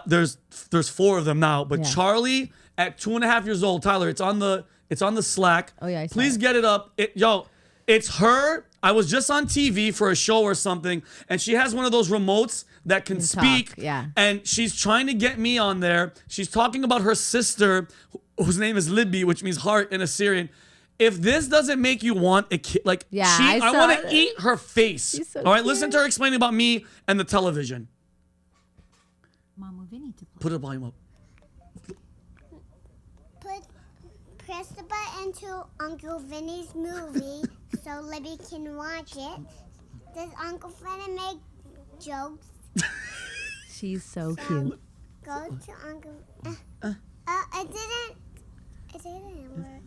S3: There's 4 of them now, but
S4: Yeah.
S3: Charlie at 2.5 years old. Tyler, it's on the Slack.
S4: Oh, yeah, I saw
S3: Please
S4: it.
S3: get it up. It's her. I was just on TV for a show or something, and she has one of those remotes that can speak.
S4: yeah.
S3: And she's trying to get me on there. She's talking about her sister, whose name is Libby, which means heart in Assyrian. If this doesn't make you want a kid, like,
S4: Yeah,
S3: I
S4: I
S3: want
S4: saw
S3: to
S4: it.
S3: eat her face.
S4: She's so
S3: All right,
S4: cute.
S3: listen to her explaining about me and the television.
S8: Mama Vinny to play.
S3: Put the volume up.
S9: Press the button to Uncle Vinny's movie so Libby can watch it. Does Uncle Vinny make jokes?
S4: She's so cute.
S9: Go to Uncle. It didn't work.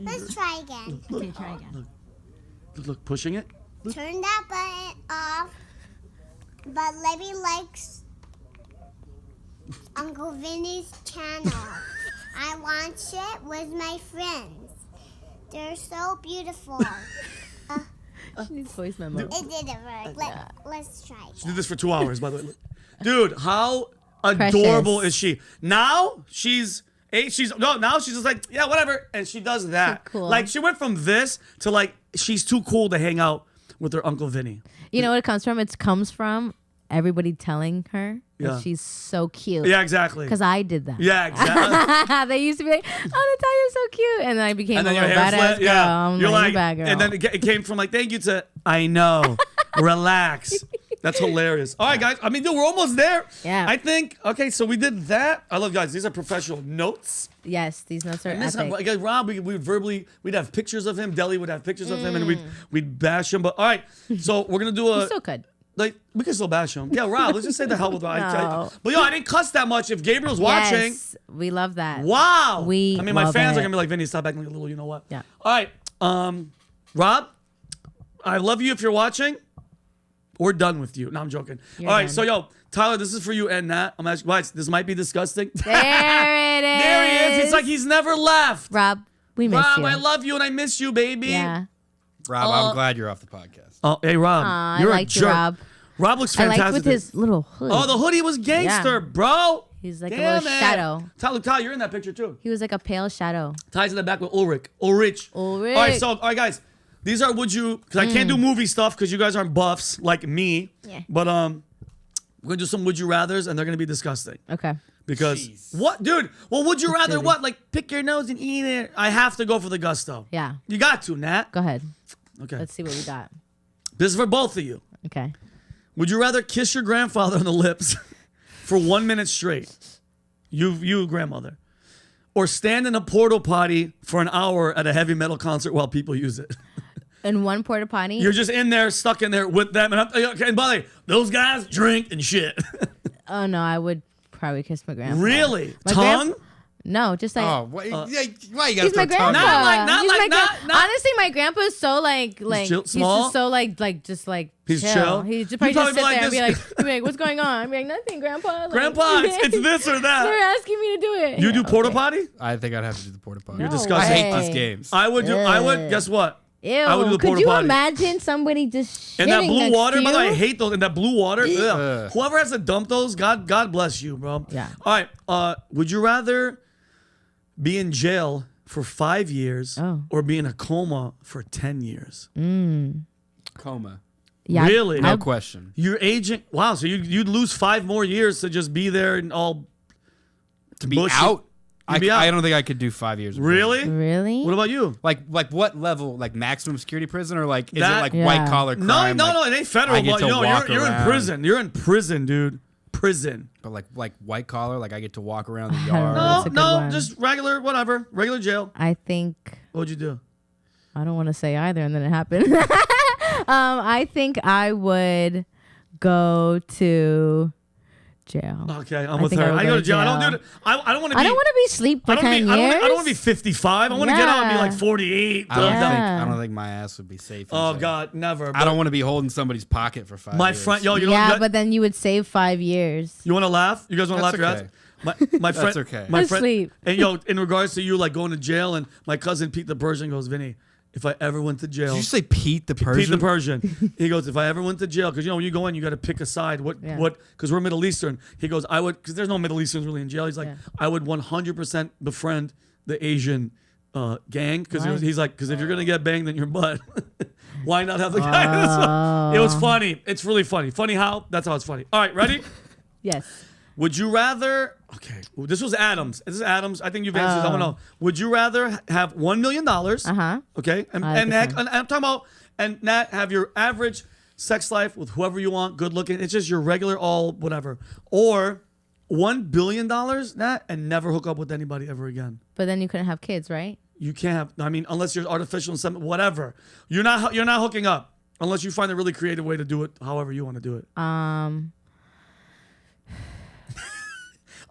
S9: Let's try again.
S8: Okay, try again.
S3: Look, pushing it.
S9: Turn that button off. But Libby likes Uncle Vinny's channel. I watch it with my friends. They're so beautiful.
S4: She needs voice memo.
S9: It didn't work. Let's try it.
S3: She did this for 2 hours, by the way. Dude, how adorable is she? Now she's 8. Now she's just like, yeah, whatever. And she does that.
S4: Cool.
S3: Like, she went from this to like, she's too cool to hang out with her Uncle Vinny.
S4: You know what it comes from? It comes from everybody telling her
S3: Yeah.
S4: that she's so cute.
S3: Yeah, exactly.
S4: Because I did that.
S3: Yeah, exactly.
S4: They used to be like, oh, Natalia's so cute. And then I became
S3: And
S4: a
S3: then your
S4: little
S3: hair
S4: badass
S3: flat.
S4: girl.
S3: Yeah.
S4: I'm
S3: You're
S4: like,
S3: like,
S4: you bad girl.
S3: and then it came from like, thank you to, I know, relax. That's hilarious. All right, guys. I mean, dude, we're almost there.
S4: Yeah.
S3: I think, okay, so we did that. I love, guys, these are professional notes.
S4: Yes, these notes are
S3: And this,
S4: epic.
S3: like, Rob, we'd have pictures of him. Deli would have pictures of him, and we'd bash him. But all right, so we're gonna do a.
S4: He's so good.
S3: Like, we can still bash him. Yeah, Rob, let's just say the hell with Rob.
S4: No.
S3: But yo, I didn't cuss that much. If Gabriel's watching,
S4: Yes, we love that.
S3: wow.
S4: We
S3: I mean, my
S4: love
S3: fans
S4: it.
S3: are gonna be like, Vinny, stop acting like a little. You know what?
S4: Yeah.
S3: All right, Rob, I love you if you're watching. We're done with you. No, I'm joking.
S4: You're
S3: all right,
S4: done.
S3: so yo, Tyler, this is for you and Nat. I'm asking, this might be disgusting.
S4: There it is.
S3: There he is. It's like he's never left.
S4: Rob, we miss
S3: Rob,
S4: you.
S3: I love you and I miss you, baby.
S4: Yeah.
S6: Rob, I'm glad you're off the podcast.
S3: Oh, hey, Rob.
S4: Aw,
S3: you're
S4: I
S3: a
S4: liked you,
S3: jerk.
S4: Rob.
S3: Rob looks
S4: I
S3: fantastic.
S4: liked with his little hood.
S3: Oh, the hoodie was gangster,
S4: Yeah.
S3: bro.
S4: He's like a
S3: Damn
S4: little
S3: it.
S4: shadow.
S3: Tyler, you're in that picture too.
S4: He was like a pale shadow.
S3: Ties in the back with Ulrich. Ulrich. All right, guys. These are would you, because I can't do movie stuff because you guys aren't buffs like me.
S4: Yeah.
S3: But we're gonna do some would you rathers and they're gonna be disgusting.
S4: Okay.
S3: Because
S6: Jeez.
S3: what, dude? Well, would you rather
S4: dirty.
S3: what? Like pick your nose and eat it? I have to go for the gusto.
S4: Yeah.
S3: You got to, Nat.
S4: Go ahead.
S3: Okay.
S4: Let's see what we got.
S3: This is for both of you.
S4: Okay.
S3: Would you rather kiss your grandfather on the lips for 1 minute straight? You grandmother. Or stand in a porta potty for an hour at a heavy metal concert while people use it?
S4: In one porta potty.
S3: You're just in there, stuck in there with them. And by the way, those guys drink and shit.
S4: Oh no, I would probably kiss my grandpa.
S3: Really?
S4: My
S3: Tongue?
S4: No, just like.
S6: Oh, why you gotta
S4: He's my
S6: throw tongue?
S4: grandpa.
S3: Not
S4: He's
S3: like-
S4: my
S3: not-
S4: Honestly, my grandpa is so like
S3: chill-
S4: he's
S3: small?
S4: just so like
S3: He's chill?
S4: He's just
S3: He'd
S4: probably just
S3: probably
S4: sit
S3: be
S4: there and be
S3: like
S4: like, be like, what's going on? I'm like, nothing, grandpa. Like,
S3: Grandpa, it's this or that.
S4: They're asking me to do it.
S3: You do
S4: Yeah,
S3: porta
S4: okay.
S3: potty?
S6: I think I'd have to do the porta potty.
S3: You're
S4: No
S3: disgusting.
S6: I hate
S4: way.
S6: these games.
S3: I would,
S4: Ugh.
S3: guess what?
S4: Ew.
S3: I would do the
S4: Could
S3: porta
S4: you
S3: potty.
S4: imagine somebody just
S3: In that
S4: shitting
S3: blue
S4: next
S3: water,
S4: to
S3: by the way, I
S4: you?
S3: hate those. In that blue water, ugh.
S6: Ugh.
S3: Whoever has to dump those, God bless you, bro.
S4: Yeah.
S3: All right. Would you rather be in jail for 5 years or be in a coma for 10 years?
S6: Coma.
S4: Yeah,
S3: Really?
S6: No question.
S3: You're aging. Wow. So you'd lose 5 more years to just be there and all.
S6: To be
S3: Bushy.
S6: out?
S3: You'd be out.
S6: I don't think I could do 5 years. of prison.
S3: Really?
S4: Really?
S3: What about you?
S6: Like what level? Like maximum security prison or like is
S3: That-
S6: it like
S4: Yeah.
S6: white collar
S3: No,
S6: crime?
S3: no,
S6: like,
S3: no. It ain't federal.
S6: I get
S3: But
S6: to walk
S3: you're in
S6: around.
S3: prison. You're in prison, dude. Prison.
S6: But like white collar, like I get to walk around the
S4: don't
S6: yard.
S4: know.
S3: No,
S4: That's a good
S3: no.
S4: one.
S3: Just regular, whatever. Regular jail.
S4: I think
S3: What'd you do?
S4: I don't want to say either, and then it happened. I think I would go to jail.
S3: Okay, I'm
S4: I
S3: with
S4: think
S3: her.
S4: I would
S3: I
S4: go
S3: go
S4: to
S3: to jail. I don't
S4: jail.
S3: do it. I don't want to be.
S4: I don't want to be asleep for
S3: I don't
S4: 10
S3: wanna be-
S4: years.
S3: I don't want to be 55. I want to get out and be
S4: Yeah.
S3: like 48.
S6: I don't
S3: done.
S6: think
S4: Yeah.
S6: I don't think my ass would be safe. in
S3: Oh
S6: jail.
S3: God, never.
S6: I don't want to be holding somebody's pocket for 5
S3: My
S6: years.
S3: friend, yo, you know,
S4: Yeah, but then you would save 5 years.
S3: you want to laugh? You guys want to laugh
S6: That's
S3: your ass? My friend,
S6: That's okay.
S3: My
S4: Let's
S3: friend,
S4: sleep.
S3: and yo, in regards to you like going to jail, and my cousin Pete the Persian goes, Vinny, if I ever went to jail,
S6: Did you say Pete the Persian?
S3: Pete the Persian. He goes, if I ever went to jail, because you know when you go in, you got to pick a side. What? Because we're Middle Eastern. He goes, I would, because there's no Middle Easterns really in jail. He's like,
S4: Yeah.
S3: I would 100% befriend the Asian gang, because
S4: Why?
S3: he's like, because if you're gonna get banged in your butt, why not have the guy? It was funny. It's really funny. Funny how? That's how it's funny. All right, ready?
S4: Yes.
S3: Would you rather? Okay, well, this was Adams. This is Adams. I think you've answered. I want to know. Would you rather have $1 million?
S4: Uh-huh.
S3: Okay, and
S4: I like
S3: Nat,
S4: this one.
S3: and I'm talking about, and Nat, have your average sex life with whoever you want, good looking. It's just your regular all whatever. Or $1 billion, Nat, and never hook up with anybody ever again.
S4: But then you couldn't have kids, right?
S3: You can't have. I mean, unless you're artificial and something, whatever. You're not hooking up unless you find a really creative way to do it, however you want to do it.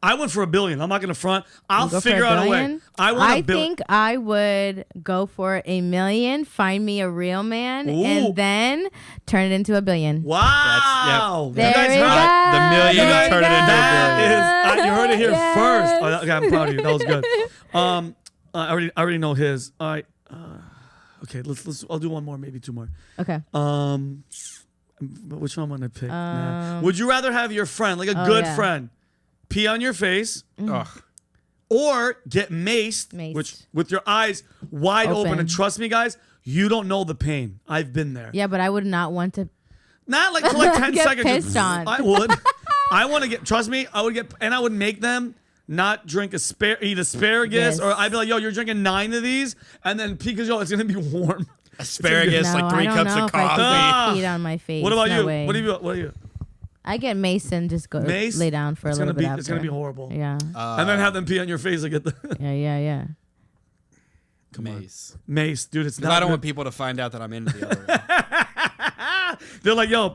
S3: I went for $1 billion. I'm not gonna front. I'll
S4: Go for
S3: figure out a way.
S4: billion?
S3: I want
S4: I
S3: $1 billion.
S4: think I would go for $1 million, find me a real man,
S3: Ooh.
S4: and then turn it into $1 billion.
S3: Wow.
S6: That's-
S4: There
S3: you
S4: we
S3: guys
S4: go.
S3: heard it.
S6: The million
S4: There
S6: will turn
S4: we
S6: it into
S4: go.
S6: $1 billion.
S3: That is, you it here
S4: Yes.
S3: first. Oh, okay, I'm proud of you. That was good. I already know his. All right. Okay, let's. I'll do one more, maybe two more.
S4: Okay.
S3: Which one am I gonna pick? Nah. Would you rather have your friend, like a good friend, pee on your face, or get maced, which with your eyes wide open? And trust me, guys, you don't know the pain. I've been there.
S4: Yeah, but I would not want to.
S3: Not like for like 10
S4: get
S3: seconds.
S4: Pissed on.
S3: I would. I want to get. Trust me, I would get, and I would make them not drink eat asparagus, or I'd be like, yo, you're drinking 9 of these, and then because it's gonna be warm.
S6: Asparagus,
S4: No,
S6: like 3
S4: I don't
S6: cups
S4: know
S6: of
S4: if I
S6: coffee.
S4: could get peed on my face.
S3: What about
S4: No
S3: you?
S4: way.
S3: What are you?
S4: I get mace and just go lay down for a little bit after.
S3: It's gonna be horrible.
S4: Yeah.
S3: And then have them pee on your face and get the
S4: Yeah.
S6: Mace,
S3: dude. It's
S6: not. I don't want people to find out that I'm into the other one.
S3: They're like, yo,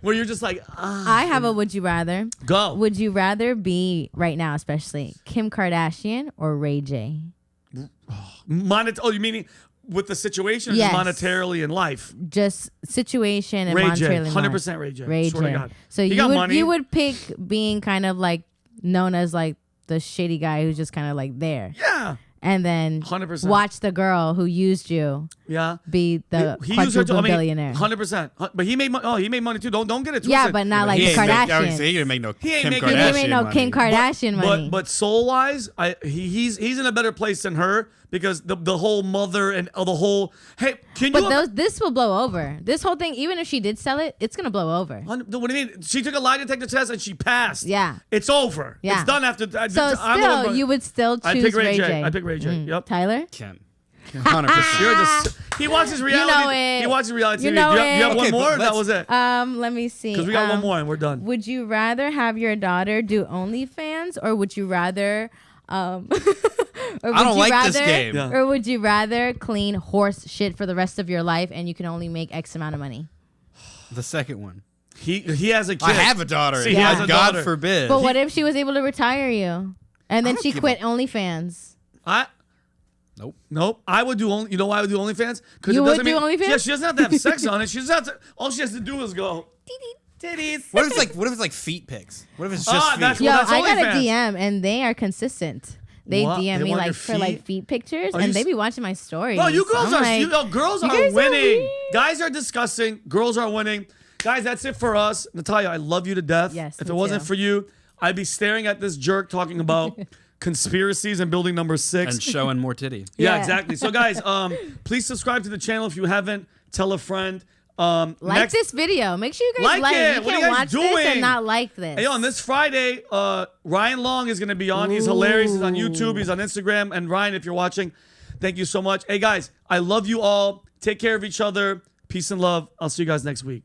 S3: where you're just like,
S4: I have a would you rather.
S3: Go.
S4: Would you rather be right now, especially Kim Kardashian or Ray J?
S3: You meaning with the situation, or
S4: Yes.
S3: just monetarily in life?
S4: Just situation and
S3: Ray J,
S4: monetarily.
S3: 100% Ray J.
S4: Ray
S3: Swear
S4: J.
S3: to God.
S4: So
S3: He got money.
S4: you would pick being kind of like known as like the shitty guy who's just kind of like there.
S3: Yeah.
S4: And then
S3: 100%.
S4: watch the girl who used you.
S3: Yeah.
S4: Be the
S3: He used her
S4: quadruple
S3: to,
S4: billionaire.
S3: 100%. But he made money. Oh, he made money too. Don't get it twisted.
S4: Yeah, but not like the Kardashians.
S6: He didn't make no Kim
S3: making-
S6: Kardashian
S4: He made no
S6: money.
S4: Kim Kardashian money.
S3: But soul wise, he's in a better place than her because the whole mother and the whole
S4: This will blow over. This whole thing, even if she did sell it, it's gonna blow over.
S3: What do you mean? She took a lie detector test and she passed.
S4: Yeah.
S3: It's over.
S4: Yeah.
S3: It's done after.
S4: So still, you would still choose
S3: I'd pick Ray J.
S4: J.
S3: I'd pick Ray J. Yep.
S4: Tyler?
S6: Kim. 100%.
S3: You're just. He watches reality.
S4: You know it.
S3: He watches reality
S4: You
S3: TV.
S4: know
S3: Do you have
S4: it.
S3: one
S6: Okay,
S3: more?
S6: but
S3: Or that was it.
S4: Let me see.
S3: Because we got one more and we're done.
S4: Would you rather have your daughter do OnlyFans, or would you rather? Or would
S6: I don't
S4: you
S6: like this
S4: rather-
S6: game.
S3: Yeah.
S4: Or would you rather clean horse shit for the rest of your life and you can only make X amount of money?
S6: The second one.
S3: He has a kid.
S6: I have a daughter.
S3: See, he has a
S6: God
S3: daughter.
S6: forbid.
S4: But what if she was able to retire you, and then
S6: don't
S4: she
S6: give
S4: quit OnlyFans?
S3: Nope. I would do only. You know why I would do OnlyFans? Because
S4: You would do OnlyFans?
S3: Yeah, she doesn't have to have sex on it. She just has to. All she has to do is go. Titties.
S6: What if it's like feet pics? What if it's just feet?
S3: that's-
S4: Yo,
S3: Well, that's
S4: I got a
S3: OnlyFans.
S4: DM and they are consistent. They
S3: What?
S4: DM
S3: They
S4: me
S3: want
S4: like
S3: your
S4: for like
S3: feet?
S4: feet pictures,
S3: Are
S4: and
S3: you
S4: they
S3: s-
S4: be watching my stories.
S3: No, you girls
S4: I'm
S3: are.
S4: like,
S3: Girls
S4: you
S3: are
S4: guys
S3: winning.
S4: weird.
S3: Guys are disgusting. Girls are winning. Guys, that's it for us. Natalia, I love you to death.
S4: Yes,
S3: If
S4: me
S3: it wasn't
S4: too.
S3: for you, I'd be staring at this jerk talking about conspiracies and building number 6.
S6: And showing more titty.
S3: Yeah,
S4: Yeah.
S3: exactly. So, guys, please subscribe to the channel if you haven't. Tell a friend.
S4: Like this video. Make sure you guys
S3: Like
S4: like
S3: it.
S4: it. You
S3: What are
S4: can't
S3: you guys
S4: watch this
S3: doing?
S4: and not like this.
S3: Hey, on this Friday, Ryan Long is going to be on. He's hilarious. He's on YouTube. He's on Instagram. And Ryan, if you're watching, thank you so much. Hey, guys, I love you all. Take care of each other. Peace and love. I'll see you guys next week.